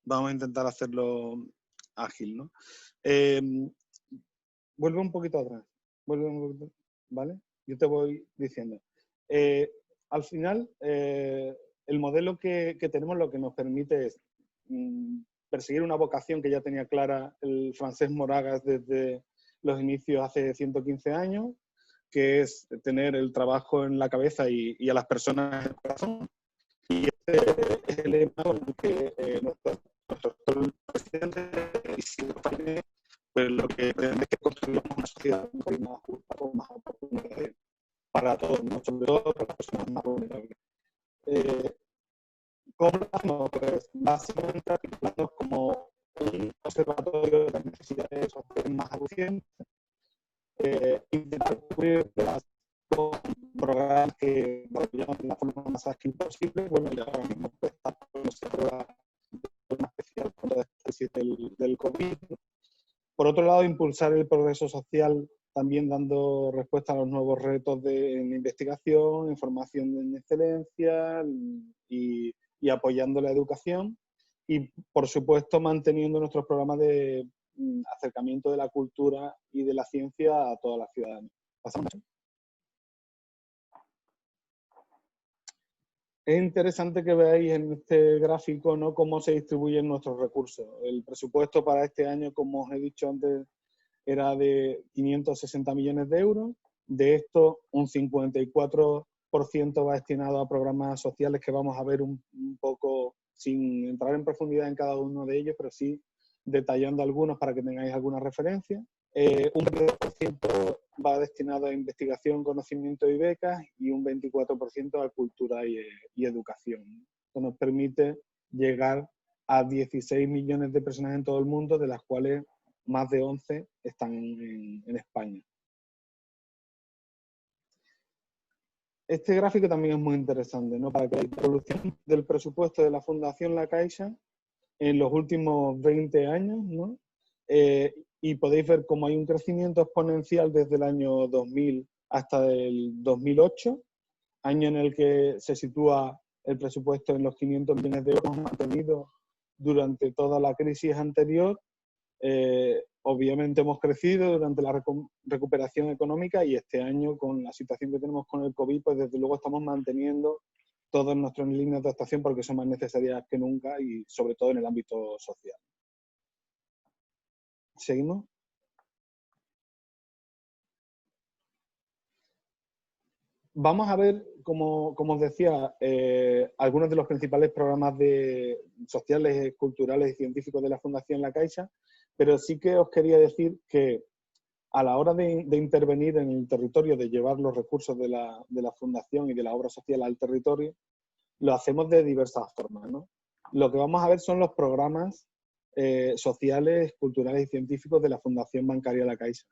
Vamos a intentar hacerlo ágil, ¿no? Vuelve un poquito atrás. ¿Vale? Yo te voy diciendo. Al final, el modelo que tenemos lo que nos permite es perseguir una vocación que ya tenía clara el Francesc Moragas desde los inicios hace 115 años, que es tener el trabajo en la cabeza y a las personas en el corazón. Y este es el lema con el que nuestro presidente Isidro Fainé, pues lo que pretende es que construyamos una sociedad más justa, con más oportunidades para todos, ¿no? Sobre todo para las personas más vulnerables. ¿Cómo lo hacemos? Pues básicamente articulando como un observatorio de las necesidades sociales más acucientes, intentar cubrir con programas que desarrollamos de la forma más ágil posible. Bueno, y ahora mismo pues, está una especial con la crisis del COVID. Por otro lado, impulsar el progreso social, también dando respuesta a los nuevos retos en investigación, en formación en excelencia y apoyando la educación. Y, por supuesto, manteniendo nuestros programas de acercamiento de la cultura y de la ciencia a toda la ciudadanía. ¿Pasamos? Es interesante que veáis en este gráfico, ¿no?, cómo se distribuyen nuestros recursos. El presupuesto para este año, como os he dicho antes, era de 560 millones de euros. De esto, un 54% va destinado a programas sociales que vamos a ver un poco, sin entrar en profundidad en cada uno de ellos, pero sí detallando algunos para que tengáis alguna referencia. Un 22% va destinado a investigación, conocimiento y becas, y un 24% a cultura y educación. Esto nos permite llegar a 16 millones de personas en todo el mundo, de las cuales más de 11 están en España. este gráfico también es muy interesante, ¿no? Para que la evolución del presupuesto de la Fundación La Caixa en los últimos 20 años, ¿no? Y podéis ver cómo hay un crecimiento exponencial desde el año 2000 hasta el 2008, año en el que se sitúa el presupuesto en los 500 millones de euros mantenido durante toda la crisis anterior. Obviamente hemos crecido durante la recuperación económica y este año, con la situación que tenemos con el COVID, pues desde luego estamos manteniendo todas nuestras líneas de actuación porque son más necesarias que nunca y sobre todo en el ámbito social. ¿Seguimos? Vamos a ver, como os decía, algunos de los principales programas sociales, culturales y científicos de la Fundación La Caixa, pero sí que os quería decir que a la hora de intervenir en el territorio, de llevar los recursos de la Fundación y de la obra social al territorio, lo hacemos de diversas formas, ¿no? Lo que vamos a ver son los programas sociales, culturales y científicos de la Fundación Bancaria La Caixa.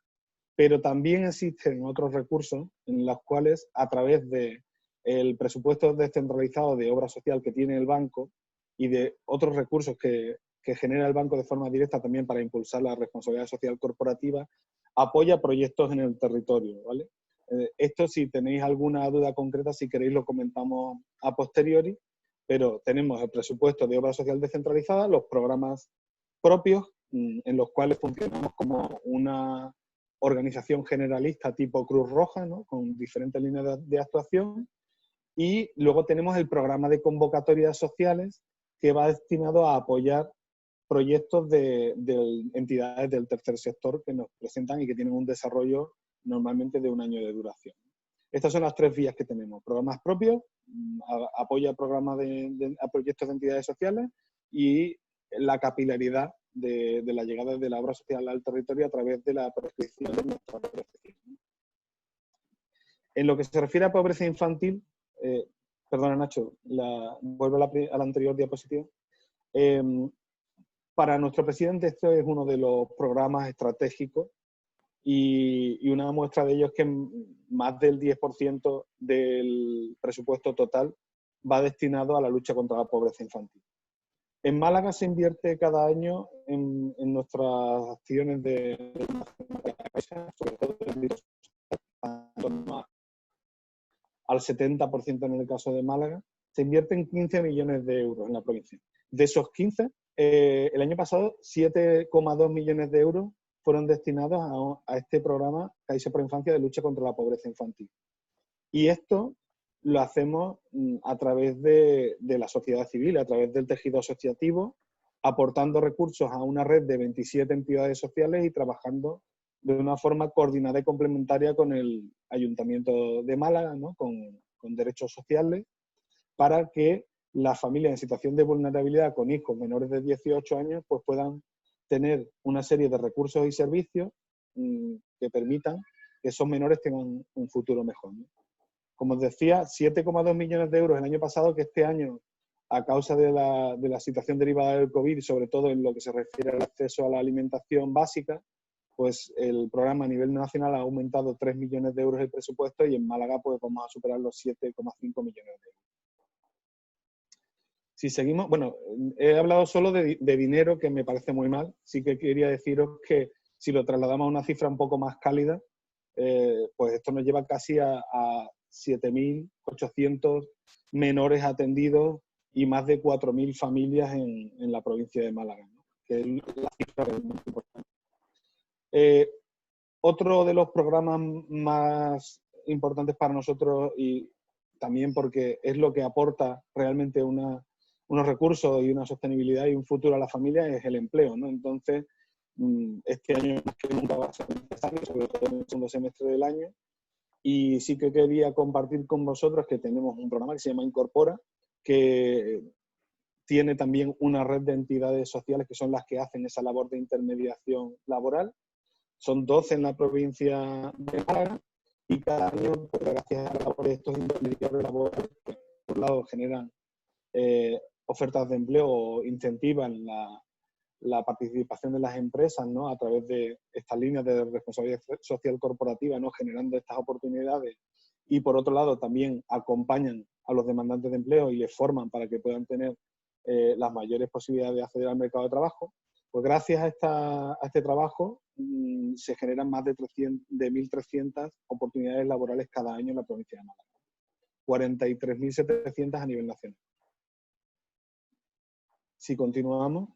Pero también existen otros recursos en los cuales, a través del presupuesto descentralizado de obra social que tiene el banco y de otros recursos que genera el banco de forma directa también para impulsar la responsabilidad social corporativa, apoya proyectos en el territorio, ¿vale? Esto, si tenéis alguna duda concreta, si queréis lo comentamos a posteriori, pero tenemos el presupuesto de obra social descentralizada, los programas propios en los cuales funcionamos como una organización generalista tipo Cruz Roja, ¿no? Con diferentes líneas de actuación, y luego tenemos el programa de convocatorias sociales que va destinado a apoyar proyectos de entidades del tercer sector que nos presentan y que tienen un desarrollo normalmente de 1 año de duración. Estas son las 3 vías que tenemos: programas propios, apoyo a programas a proyectos de entidades sociales, y la capilaridad de la llegada de la obra social al territorio a través de la prescripción de nuestra profesión. En lo que se refiere a pobreza infantil, perdona Nacho, vuelvo a la anterior diapositiva. Para nuestro presidente esto es uno de los programas estratégicos y una muestra de ello es que más del 10% del presupuesto total va destinado a la lucha contra la pobreza infantil. En Málaga se invierte cada año en nuestras acciones sobre todo en torno al 70% en el caso de Málaga, se invierten 15 millones de euros en la provincia. De esos 15, el año pasado 7,2 millones de euros fueron destinados a este programa Caixa Pro Infancia de lucha contra la pobreza infantil. Y esto lo hacemos a través de la sociedad civil, a través del tejido asociativo, aportando recursos a una red de 27 entidades sociales y trabajando de una forma coordinada y complementaria con el Ayuntamiento de Málaga, ¿no? con derechos sociales, para que las familias en situación de vulnerabilidad con hijos menores de 18 años pues puedan tener una serie de recursos y servicios que permitan que esos menores tengan un futuro mejor, ¿no? Como os decía, 7,2 millones de euros el año pasado, que este año, a causa de la situación derivada del COVID, y sobre todo en lo que se refiere al acceso a la alimentación básica, pues el programa a nivel nacional ha aumentado 3 millones de euros el presupuesto y en Málaga pues vamos a superar los 7,5 millones de euros. Si seguimos, bueno, he hablado solo de dinero, que me parece muy mal. Sí que quería deciros que si lo trasladamos a una cifra un poco más cálida, pues esto nos lleva casi a 7.800 menores atendidos y más de 4.000 familias en la provincia de Málaga, ¿no? Que es la cifra realmente importante. Otro de los programas más importantes para nosotros, y también porque es lo que aporta realmente unos recursos y una sostenibilidad y un futuro a la familia, es el empleo, ¿no? Entonces, este año más que nunca va a ser necesario, sobre todo en el segundo semestre del año. Y sí que quería compartir con vosotros que tenemos un programa que se llama Incorpora, que tiene también una red de entidades sociales que son las que hacen esa labor de intermediación laboral. Son 12 en la provincia de Málaga y cada año, pues, gracias a la labor de estos intermediarios laborales, pues, por un lado generan ofertas de empleo o incentivan la participación de las empresas, ¿no? A través de estas líneas de responsabilidad social corporativa, ¿no? Generando estas oportunidades y por otro lado también acompañan a los demandantes de empleo y les forman para que puedan tener las mayores posibilidades de acceder al mercado de trabajo. Pues gracias a este trabajo se generan más de 1.300 oportunidades laborales cada año en la provincia de Málaga. 43.700 a nivel nacional. Si continuamos,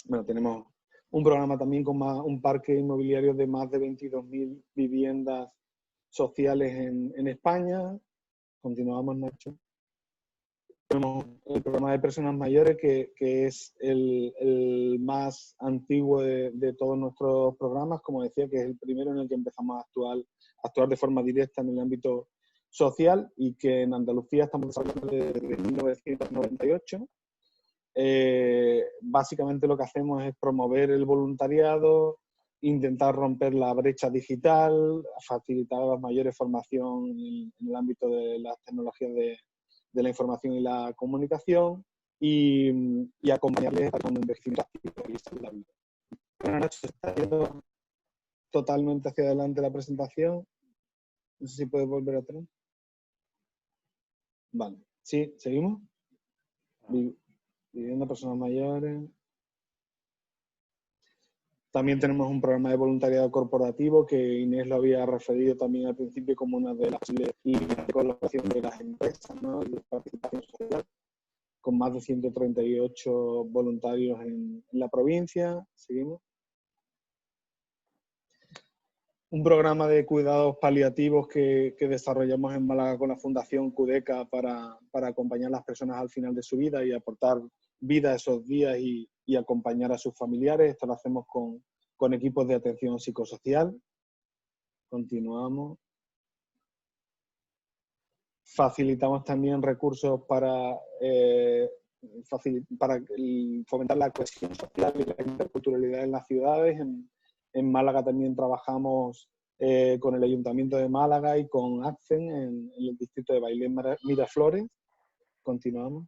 bueno, tenemos un programa también con un parque inmobiliario de más de 22.000 viviendas sociales en España. Continuamos, Nacho. Tenemos el programa de personas mayores, que es el más antiguo de todos nuestros programas, como decía, que es el primero en el que empezamos a actuar de forma directa en el ámbito social, y que en Andalucía estamos desarrollando desde 1998. Básicamente lo que hacemos es promover el voluntariado, intentar romper la brecha digital, facilitar a las mayores formación en el ámbito de las tecnologías de la información y la comunicación, y acompañarles a un envejecimiento activo y saludable. Bueno, Nacho, se está yendo totalmente hacia adelante la presentación. No sé si puedes volver atrás. Vale. Sí, ¿seguimos? Vivienda personas mayores. También tenemos un programa de voluntariado corporativo que Inés lo había referido también al principio como una de las líneas de colaboración de las empresas, ¿no? Y de participación social, con más de 138 voluntarios en la provincia. Seguimos. Un programa de cuidados paliativos que desarrollamos en Málaga con la Fundación Cudeca para acompañar a las personas al final de su vida y aportar vida a esos días y acompañar a sus familiares. Esto lo hacemos con equipos de atención psicosocial. Continuamos. Facilitamos también recursos para fomentar la cohesión social y la interculturalidad en las ciudades. En Málaga también trabajamos con el Ayuntamiento de Málaga y con ACCEN en el distrito de Bailén Miraflores. Continuamos.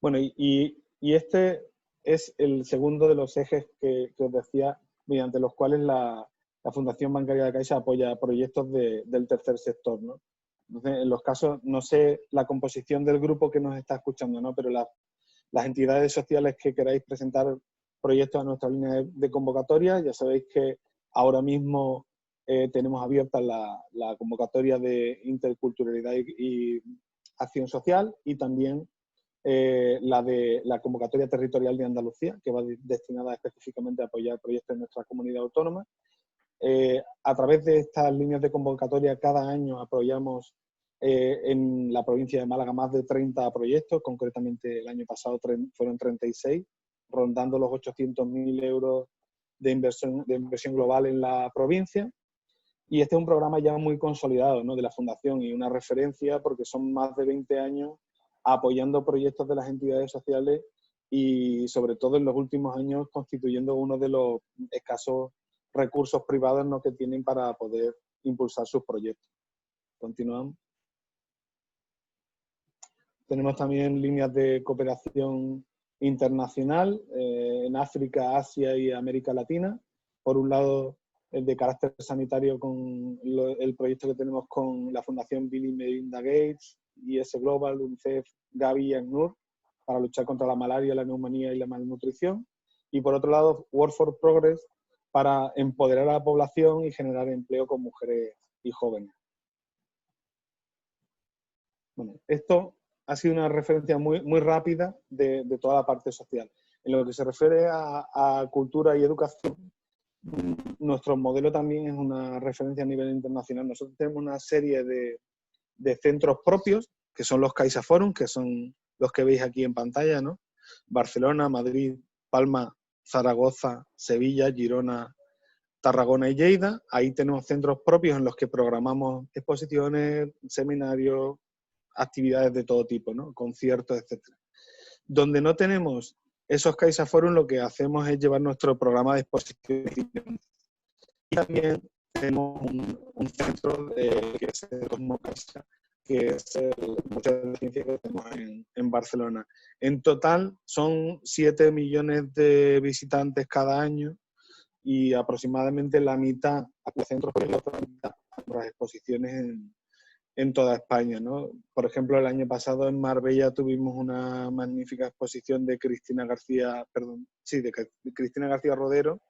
Bueno, y este es el segundo de los ejes que os decía, mediante los cuales la Fundación Bancaria de Caixa apoya proyectos del tercer sector, ¿no? Entonces, en los casos, no sé la composición del grupo que nos está escuchando, ¿no? Pero las entidades sociales que queráis presentar proyectos a nuestra línea de convocatoria, ya sabéis que ahora mismo tenemos abierta la convocatoria de interculturalidad y acción social, y también la convocatoria territorial de Andalucía, que va destinada específicamente a apoyar proyectos en nuestra comunidad autónoma. A través de estas líneas de convocatoria, cada año apoyamos en la provincia de Málaga más de 30 proyectos, concretamente el año pasado fueron 36, rondando los 800.000 euros de inversión global en la provincia. Y este es un programa ya muy consolidado, ¿no?, de la Fundación, y una referencia porque son más de 20 años apoyando proyectos de las entidades sociales y, sobre todo en los últimos años, constituyendo uno de los escasos recursos privados, ¿no?, que tienen para poder impulsar sus proyectos. Continuamos. Tenemos también líneas de cooperación internacional en África, Asia y América Latina. Por un lado, el de carácter sanitario con el proyecto que tenemos con la Fundación Bill y Melinda Gates, IS Global, UNICEF, Gavi y ACNUR, para luchar contra la malaria, la neumonía y la malnutrición. Y por otro lado, Work for Progress, para empoderar a la población y generar empleo con mujeres y jóvenes. Bueno, esto ha sido una referencia muy rápida de toda la parte social. En lo que se refiere a cultura y educación, nuestro modelo también es una referencia a nivel internacional. Nosotros tenemos una serie de centros propios, que son los Caixa Forum, que son los que veis aquí en pantalla, ¿no? Barcelona, Madrid, Palma, Zaragoza, Sevilla, Girona, Tarragona y Lleida. Ahí tenemos centros propios en los que programamos exposiciones, seminarios, actividades de todo tipo, ¿no?, conciertos, etc. Donde no tenemos esos Caixa Forum, lo que hacemos es llevar nuestro programa de exposiciones. Y también tenemos un centro que es el Cosmo Caixa, que es el Museo de Ciencia que tenemos en Barcelona. En total son 7 millones de visitantes cada año y aproximadamente la mitad a centros y la otra mitad a otras exposiciones en toda España, ¿no? Por ejemplo, el año pasado en Marbella tuvimos una magnífica exposición de Cristina García Rodero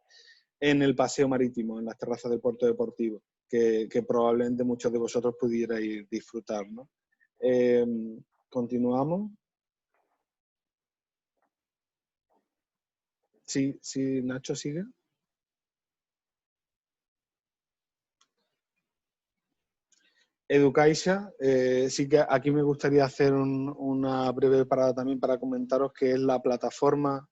en el Paseo Marítimo, en las terrazas del Puerto Deportivo, que probablemente muchos de vosotros pudierais disfrutar, ¿no? Continuamos. Sí, Nacho, sigue. Educaixa, sí que aquí me gustaría hacer una breve parada también para comentaros que es la plataforma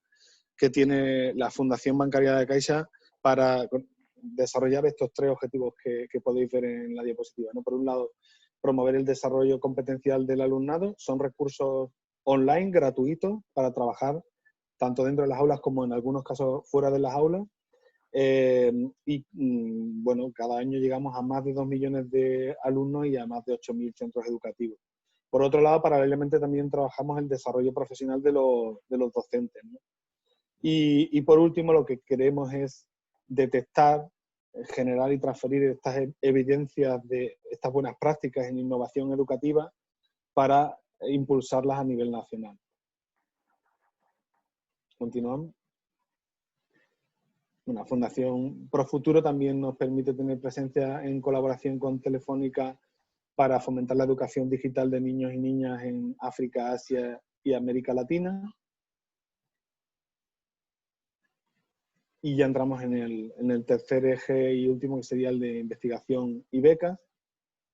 que tiene la Fundación Bancaria de Caixa para desarrollar estos 3 objetivos que podéis ver en la diapositiva, ¿no? Por un lado, promover el desarrollo competencial del alumnado. Son recursos online gratuitos para trabajar tanto dentro de las aulas como en algunos casos fuera de las aulas. Bueno, cada año llegamos a más de 2 millones de alumnos y a más de 8.000 centros educativos. Por otro lado, paralelamente también trabajamos el desarrollo profesional de los docentes, ¿no? Y por último, lo que queremos es detectar, generar y transferir estas evidencias de estas buenas prácticas en innovación educativa para impulsarlas a nivel nacional. Continuamos. Una Fundación Profuturo también nos permite tener presencia en colaboración con Telefónica para fomentar la educación digital de niños y niñas en África, Asia y América Latina. Y ya entramos en el tercer eje y último, que sería el de investigación y becas,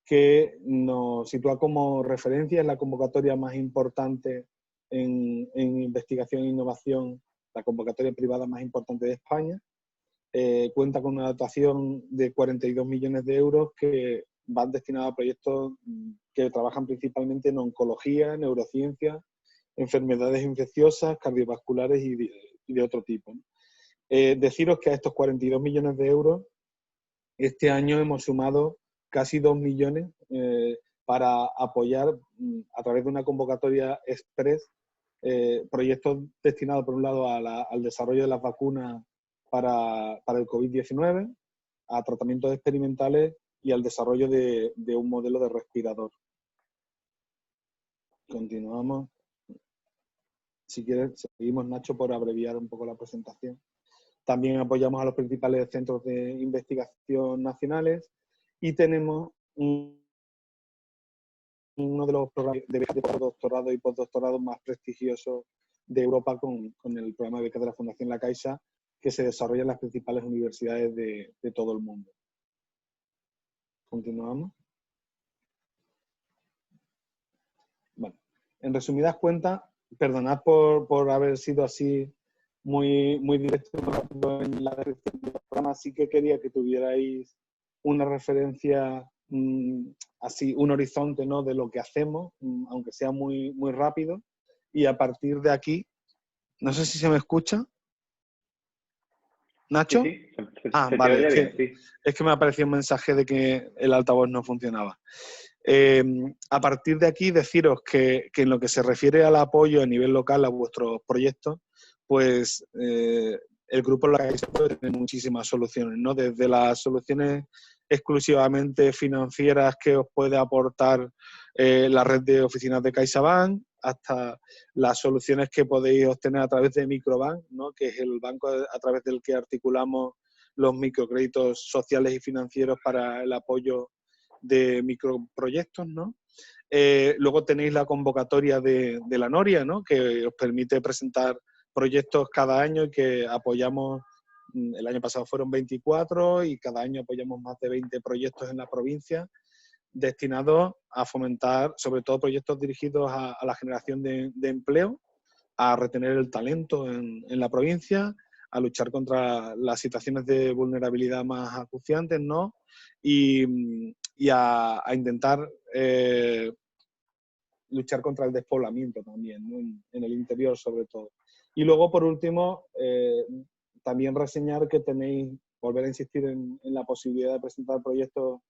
que nos sitúa como referencia en la convocatoria más importante en investigación e innovación, la convocatoria privada más importante de España. Cuenta con una dotación de 42 millones de euros que van destinados a proyectos que trabajan principalmente en oncología, neurociencia, enfermedades infecciosas, cardiovasculares y de otro tipo, ¿no? Deciros que a estos 42 millones de euros, este año hemos sumado casi 2 millones para apoyar a través de una convocatoria express proyectos destinados, por un lado, al desarrollo de las vacunas para el COVID-19, a tratamientos experimentales y al desarrollo de un modelo de respirador. Continuamos. Si quieres, seguimos, Nacho, por abreviar un poco la presentación. También apoyamos a los principales centros de investigación nacionales y tenemos uno de los programas de becas de doctorado y postdoctorado más prestigiosos de Europa con el programa de becas de la Fundación La Caixa, que se desarrolla en las principales universidades de todo el mundo. Continuamos. Bueno, en resumidas cuentas, perdonad por haber sido así muy directo en la descripción del programa. Sí que quería que tuvierais una referencia, así, un horizonte, ¿no?, de lo que hacemos, aunque sea muy rápido. Y a partir de aquí, no sé si se me escucha. ¿Nacho? Sí, Ah, se vale, te oye bien, sí. es que me apareció un mensaje de que el altavoz no funcionaba. A partir de aquí, deciros que en lo que se refiere al apoyo a nivel local a vuestros proyectos, pues el Grupo La Caixa puede tener muchísimas soluciones, ¿no? Desde las soluciones exclusivamente financieras que os puede aportar la red de oficinas de CaixaBank, hasta las soluciones que podéis obtener a través de Microbank, ¿no?, que es el banco a través del que articulamos los microcréditos sociales y financieros para el apoyo de microproyectos, ¿no? Luego tenéis la convocatoria de la Noria, ¿no?, que os permite presentar proyectos cada año y que apoyamos. El año pasado fueron 24 y cada año apoyamos más de 20 proyectos en la provincia destinados a fomentar, sobre todo, proyectos dirigidos a la generación de empleo, a retener el talento en la provincia, a luchar contra las situaciones de vulnerabilidad más acuciantes, ¿no?, y a intentar luchar contra el despoblamiento también, ¿no?, en el interior sobre todo. Y luego, por último, también reseñar que tenéis, volver a insistir en la posibilidad de presentar proyectos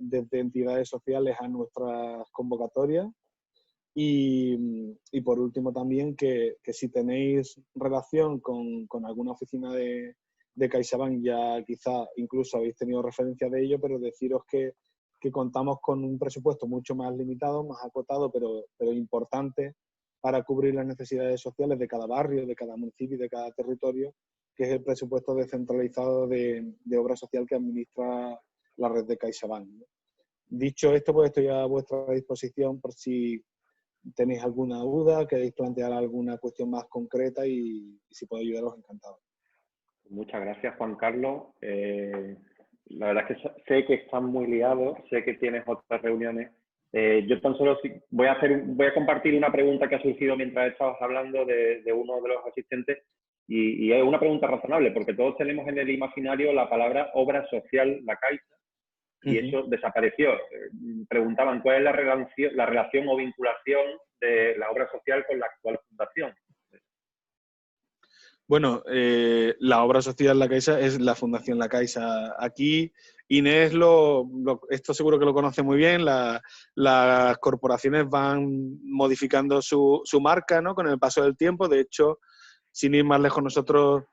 desde entidades sociales a nuestras convocatorias. Y por último también que si tenéis relación con alguna oficina de de CaixaBank, ya quizá incluso habéis tenido referencia de ello, pero deciros que contamos con un presupuesto mucho más limitado, más acotado, pero importante para cubrir las necesidades sociales de cada barrio, de cada municipio y de cada territorio, que es el presupuesto descentralizado de obra social que administra la red de CaixaBank, ¿no? Dicho esto, pues estoy a vuestra disposición por si tenéis alguna duda, queréis plantear alguna cuestión más concreta y si puedo ayudaros, encantado. Muchas gracias, Juan Carlos. La verdad es que sé que están muy liados, sé que tienes otras reuniones. Yo tan solo voy a compartir una pregunta que ha surgido mientras estabas hablando de uno de los asistentes y es una pregunta razonable porque todos tenemos en el imaginario la palabra obra social, la Caixa, y eso desapareció. Preguntaban cuál es la relación o vinculación de la obra social con la actual fundación. Bueno, la obra social La Caixa es la Fundación La Caixa. Aquí Inés, esto seguro que lo conoce muy bien, las corporaciones van modificando su marca, ¿no?, con el paso del tiempo. De hecho, sin ir más lejos, nosotros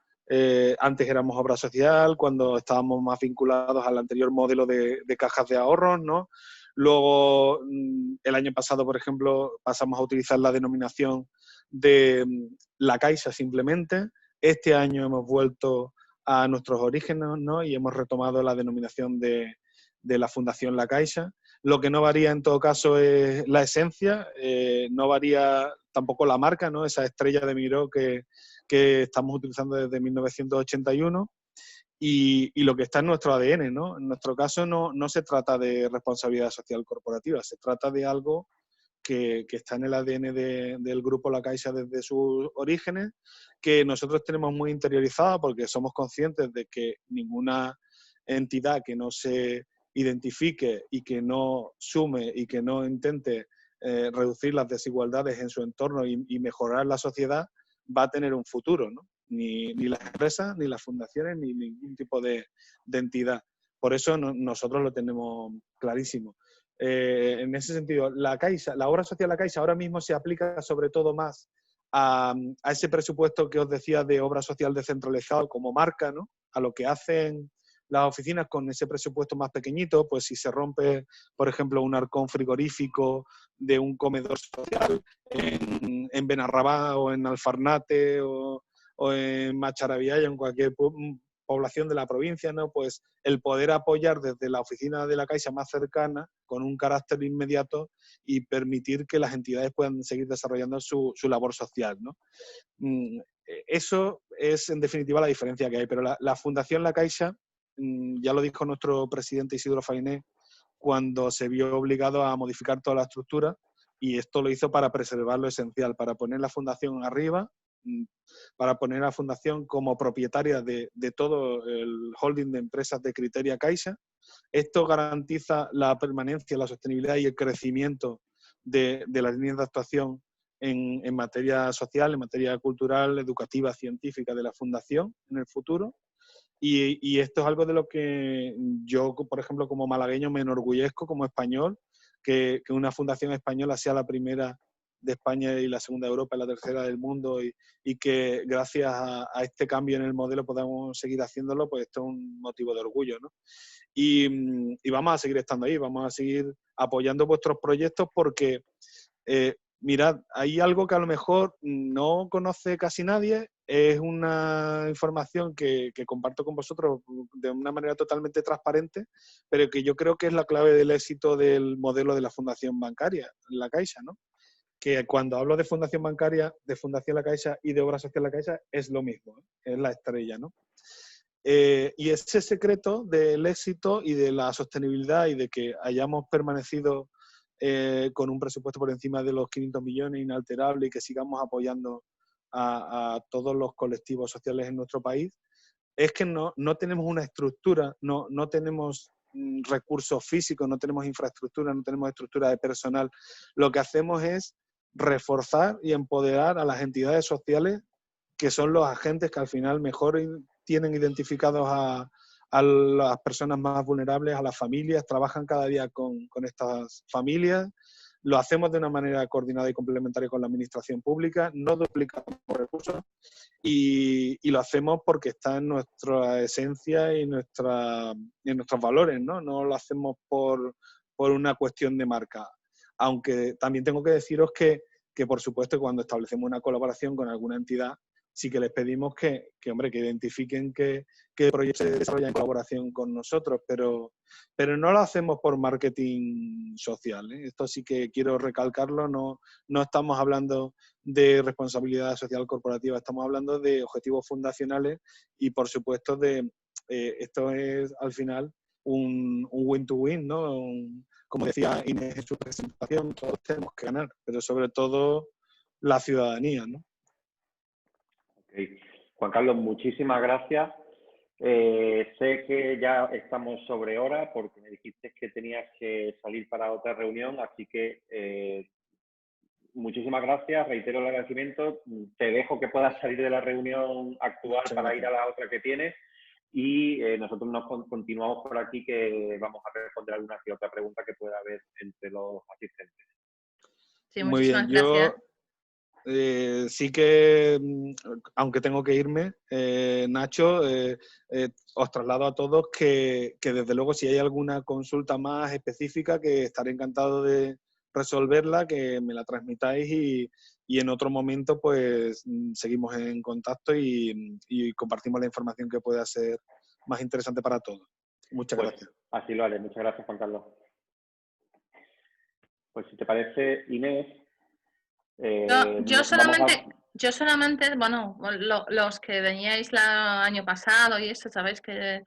antes éramos obra social, cuando estábamos más vinculados al anterior modelo de cajas de ahorros, ¿no? Luego, el año pasado, por ejemplo, pasamos a utilizar la denominación de La Caixa simplemente. Este año hemos vuelto a nuestros orígenes, ¿no?, y hemos retomado la denominación de la Fundación La Caixa. Lo que no varía en todo caso es la esencia, no varía tampoco la marca, ¿no?, esa estrella de Miró que estamos utilizando desde 1981 y lo que está en nuestro ADN, ¿no? En nuestro caso no se trata de responsabilidad social corporativa, se trata de algo que está en el ADN del Grupo La Caixa desde sus orígenes, que nosotros tenemos muy interiorizada porque somos conscientes de que ninguna entidad que no se identifique y que no sume y que no intente reducir las desigualdades en su entorno y mejorar la sociedad va a tener un futuro, ¿no? Ni las empresas, ni las fundaciones, ni ningún tipo de entidad. Por eso nosotros lo tenemos clarísimo. En ese sentido, la obra social La Caixa ahora mismo se aplica sobre todo más a ese presupuesto que os decía de obra social descentralizado como marca, ¿no?, a lo que hacen las oficinas con ese presupuesto más pequeñito. Pues si se rompe, por ejemplo, un arcón frigorífico de un comedor social en Benarrabá o en Alfarnate o en Macharabiaya, en cualquier población de la provincia, ¿no?, pues el poder apoyar desde la oficina de La Caixa más cercana, con un carácter inmediato, y permitir que las entidades puedan seguir desarrollando su labor social, ¿no? Eso es, en definitiva, la diferencia que hay. Pero la Fundación La Caixa, ya lo dijo nuestro presidente Isidro Fainé cuando se vio obligado a modificar toda la estructura, y esto lo hizo para preservar lo esencial, para poner la Fundación arriba, para poner a la Fundación como propietaria de todo el holding de empresas de Criteria Caixa. Esto garantiza la permanencia, la sostenibilidad y el crecimiento de las líneas de actuación en materia social, en materia cultural, educativa, científica de la Fundación en el futuro. Y esto es algo de lo que yo, por ejemplo, como malagueño me enorgullezco como español, que una fundación española sea la primera de España y la segunda de Europa y la tercera del mundo, y que gracias a este cambio en el modelo podamos seguir haciéndolo. Pues esto es un motivo de orgullo, ¿no? Y vamos a seguir estando ahí, vamos a seguir apoyando vuestros proyectos porque, mirad, hay algo que a lo mejor no conoce casi nadie, es una información que comparto con vosotros de una manera totalmente transparente, pero que yo creo que es la clave del éxito del modelo de la Fundación Bancaria, La Caixa, ¿no? Que cuando hablo de Fundación Bancaria, de Fundación La Caixa y de Obra Social La Caixa, es lo mismo, ¿eh? Es la estrella, ¿no? Y ese secreto del éxito y de la sostenibilidad y de que hayamos permanecido con un presupuesto por encima de los 500 millones inalterable y que sigamos apoyando a todos los colectivos sociales en nuestro país, es que no tenemos una estructura, no tenemos recursos físicos, no tenemos infraestructura, no tenemos estructura de personal. Lo que hacemos es reforzar y empoderar a las entidades sociales, que son los agentes que al final mejor tienen identificados a las personas más vulnerables, a las familias, trabajan cada día con estas familias, lo hacemos de una manera coordinada y complementaria con la administración pública, no duplicamos recursos y lo hacemos porque está en nuestra esencia y en nuestros valores, ¿no? No lo hacemos por una cuestión de marca. Aunque también tengo que deciros que por supuesto, cuando establecemos una colaboración con alguna entidad, sí que les pedimos que identifiquen qué proyectos se desarrollan en colaboración con nosotros, pero no lo hacemos por marketing social, ¿eh? Esto sí que quiero recalcarlo, no estamos hablando de responsabilidad social corporativa, estamos hablando de objetivos fundacionales y, por supuesto, esto es, al final, un win-to-win, ¿no? Como decía Inés en su presentación, todos tenemos que ganar, pero sobre todo la ciudadanía, ¿no? Okay. Juan Carlos, muchísimas gracias. Sé que ya estamos sobre hora porque me dijiste que tenías que salir para otra reunión, así que muchísimas gracias, reitero el agradecimiento. Te dejo que puedas salir de la reunión actual para ir a la otra que tienes y nosotros continuamos por aquí, que vamos a responder alguna que otra pregunta que pueda haber entre los asistentes. Sí, muy bien, gracias. Yo sí que, aunque tengo que irme, Nacho, os traslado a todos que desde luego si hay alguna consulta más específica, que estaré encantado de resolverla, que me la transmitáis y en otro momento pues seguimos en contacto y compartimos la información que pueda ser más interesante para todos. Muchas gracias. Así lo haré. Muchas gracias, Juan Carlos. Pues si te parece, Inés... Yo solamente, bueno, los que veníais el año pasado y eso, sabéis que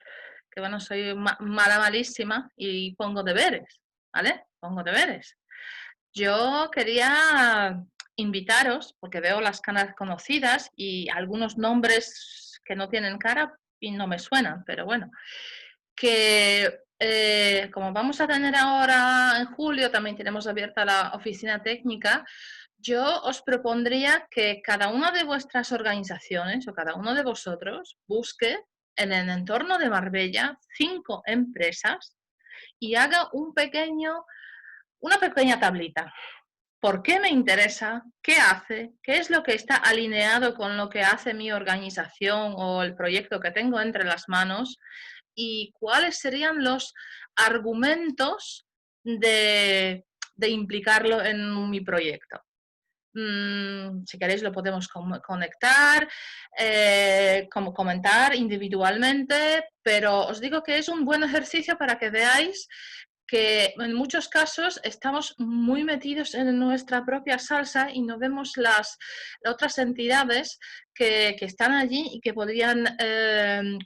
bueno, soy malísima y pongo deberes, ¿vale? Pongo deberes. Yo quería invitaros, porque veo las caras conocidas y algunos nombres que no tienen cara y no me suenan, pero bueno, que como vamos a tener ahora en julio, también tenemos abierta la oficina técnica, yo os propondría que cada una de vuestras organizaciones o cada uno de vosotros busque en el entorno de Marbella 5 empresas y haga una pequeña tablita. ¿Por qué me interesa? ¿Qué hace? ¿Qué es lo que está alineado con lo que hace mi organización o el proyecto que tengo entre las manos? ¿Y cuáles serían los argumentos de implicarlo en mi proyecto? Si queréis lo podemos conectar, como comentar individualmente, pero os digo que es un buen ejercicio para que veáis que en muchos casos estamos muy metidos en nuestra propia salsa y no vemos las otras entidades que están allí y que podrían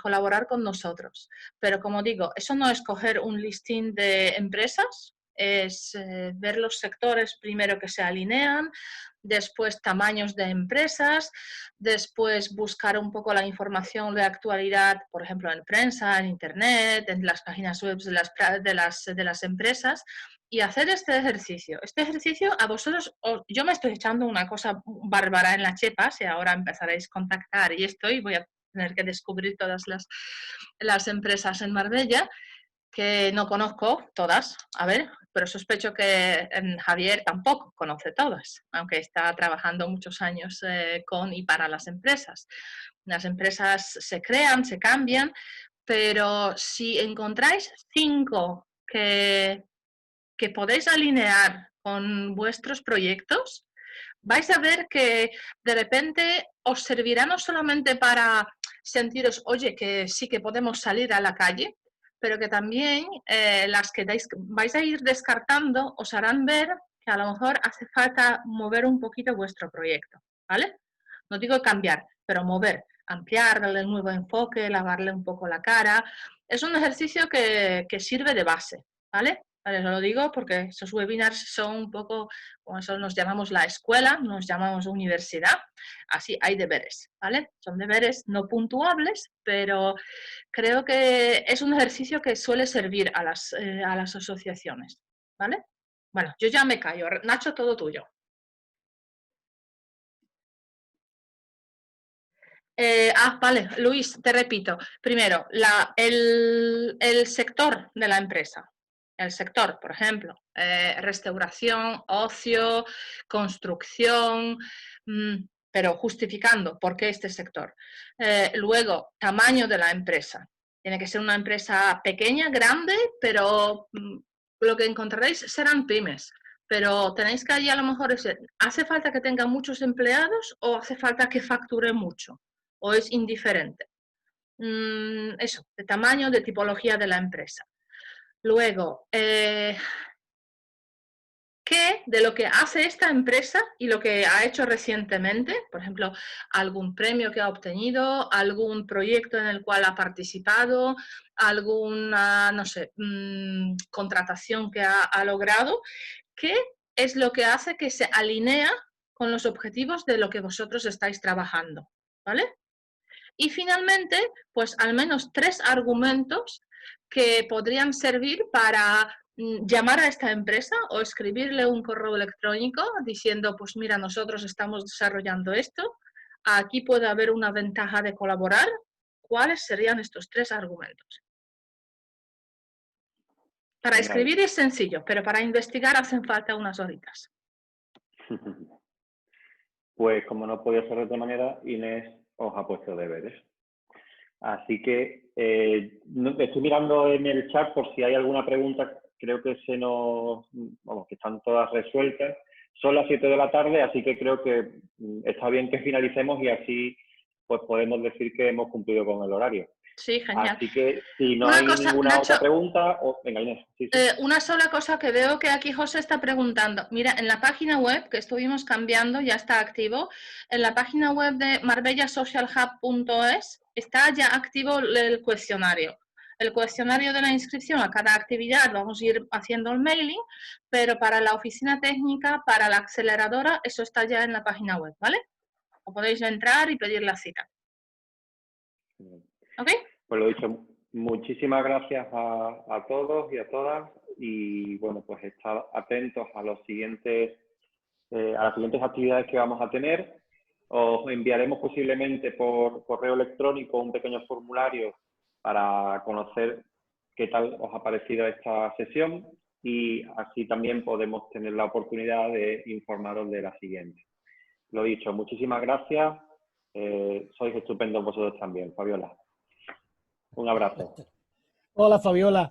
colaborar con nosotros. Pero como digo, eso no es coger un listín de empresas, es ver los sectores primero que se alinean, después tamaños de empresas, después buscar un poco la información de actualidad, por ejemplo, en prensa, en internet, en las páginas web de las empresas, y hacer este ejercicio. Este ejercicio a vosotros, yo me estoy echando una cosa bárbara en la chepa, si ahora empezaréis a contactar y voy a tener que descubrir todas las empresas en Marbella, que no conozco todas, a ver, pero sospecho que Javier tampoco conoce todas, aunque está trabajando muchos años con y para las empresas. Las empresas se crean, se cambian, pero si encontráis 5 que podéis alinear con vuestros proyectos, vais a ver que de repente os servirá no solamente para sentiros, oye, que sí que podemos salir a la calle, pero que también las que vais a ir descartando os harán ver que a lo mejor hace falta mover un poquito vuestro proyecto, ¿vale? No digo cambiar, pero mover, ampliar, darle un nuevo enfoque, lavarle un poco la cara. Es un ejercicio que sirve de base, ¿vale? Vale, lo digo porque esos webinars son un poco, como eso nos llamamos la escuela, nos llamamos universidad, así hay deberes, ¿vale? Son deberes no puntuables, pero creo que es un ejercicio que suele servir a las asociaciones, ¿vale? Bueno, yo ya me callo. Nacho, todo tuyo. Vale, Luis, te repito. Primero, el sector de la empresa. el sector, por ejemplo, restauración, ocio, construcción, pero justificando por qué este sector. Luego, tamaño de la empresa. Tiene que ser una empresa pequeña, grande, pero lo que encontraréis serán pymes. Pero tenéis que allí a lo mejor, ¿hace falta que tenga muchos empleados o hace falta que facture mucho? ¿O es indiferente? Eso, de tamaño, de tipología de la empresa. Luego, ¿qué de lo que hace esta empresa y lo que ha hecho recientemente? Por ejemplo, algún premio que ha obtenido, algún proyecto en el cual ha participado, alguna, no sé, contratación que ha logrado. ¿Qué es lo que hace que se alinea con los objetivos de lo que vosotros estáis trabajando? ¿Vale? Y finalmente, pues al menos 3 argumentos que podrían servir para llamar a esta empresa o escribirle un correo electrónico diciendo, pues mira, nosotros estamos desarrollando esto, aquí puede haber una ventaja de colaborar. ¿Cuáles serían estos 3 argumentos? Para escribir es sencillo, pero para investigar hacen falta unas horitas. Pues como no podía ser de otra manera, Inés os ha puesto deberes. Así que estoy mirando en el chat por si hay alguna pregunta. Creo que que están todas resueltas. Son las 7 de la tarde, así que creo que está bien que finalicemos y así pues podemos decir que hemos cumplido con el horario. Sí, genial. Así que si no hay ninguna otra pregunta... venga, Inés. Sí. Una sola cosa que veo que aquí José está preguntando. Mira, en la página web que estuvimos cambiando, ya está activo. En la página web de marbellasocialhub.es está ya activo el cuestionario. El cuestionario de la inscripción a cada actividad vamos a ir haciendo el mailing, pero para la oficina técnica, para la aceleradora, eso está ya en la página web, ¿vale? O podéis entrar y pedir la cita. ¿Ok? Pues lo dicho, muchísimas gracias a todos y a todas y bueno, pues estar atentos a las siguientes actividades que vamos a tener. Os enviaremos posiblemente por correo electrónico un pequeño formulario para conocer qué tal os ha parecido esta sesión y así también podemos tener la oportunidad de informaros de la siguiente. Lo dicho, muchísimas gracias. Sois estupendos vosotros también, Fabiola. Un abrazo. Hola, Fabiola.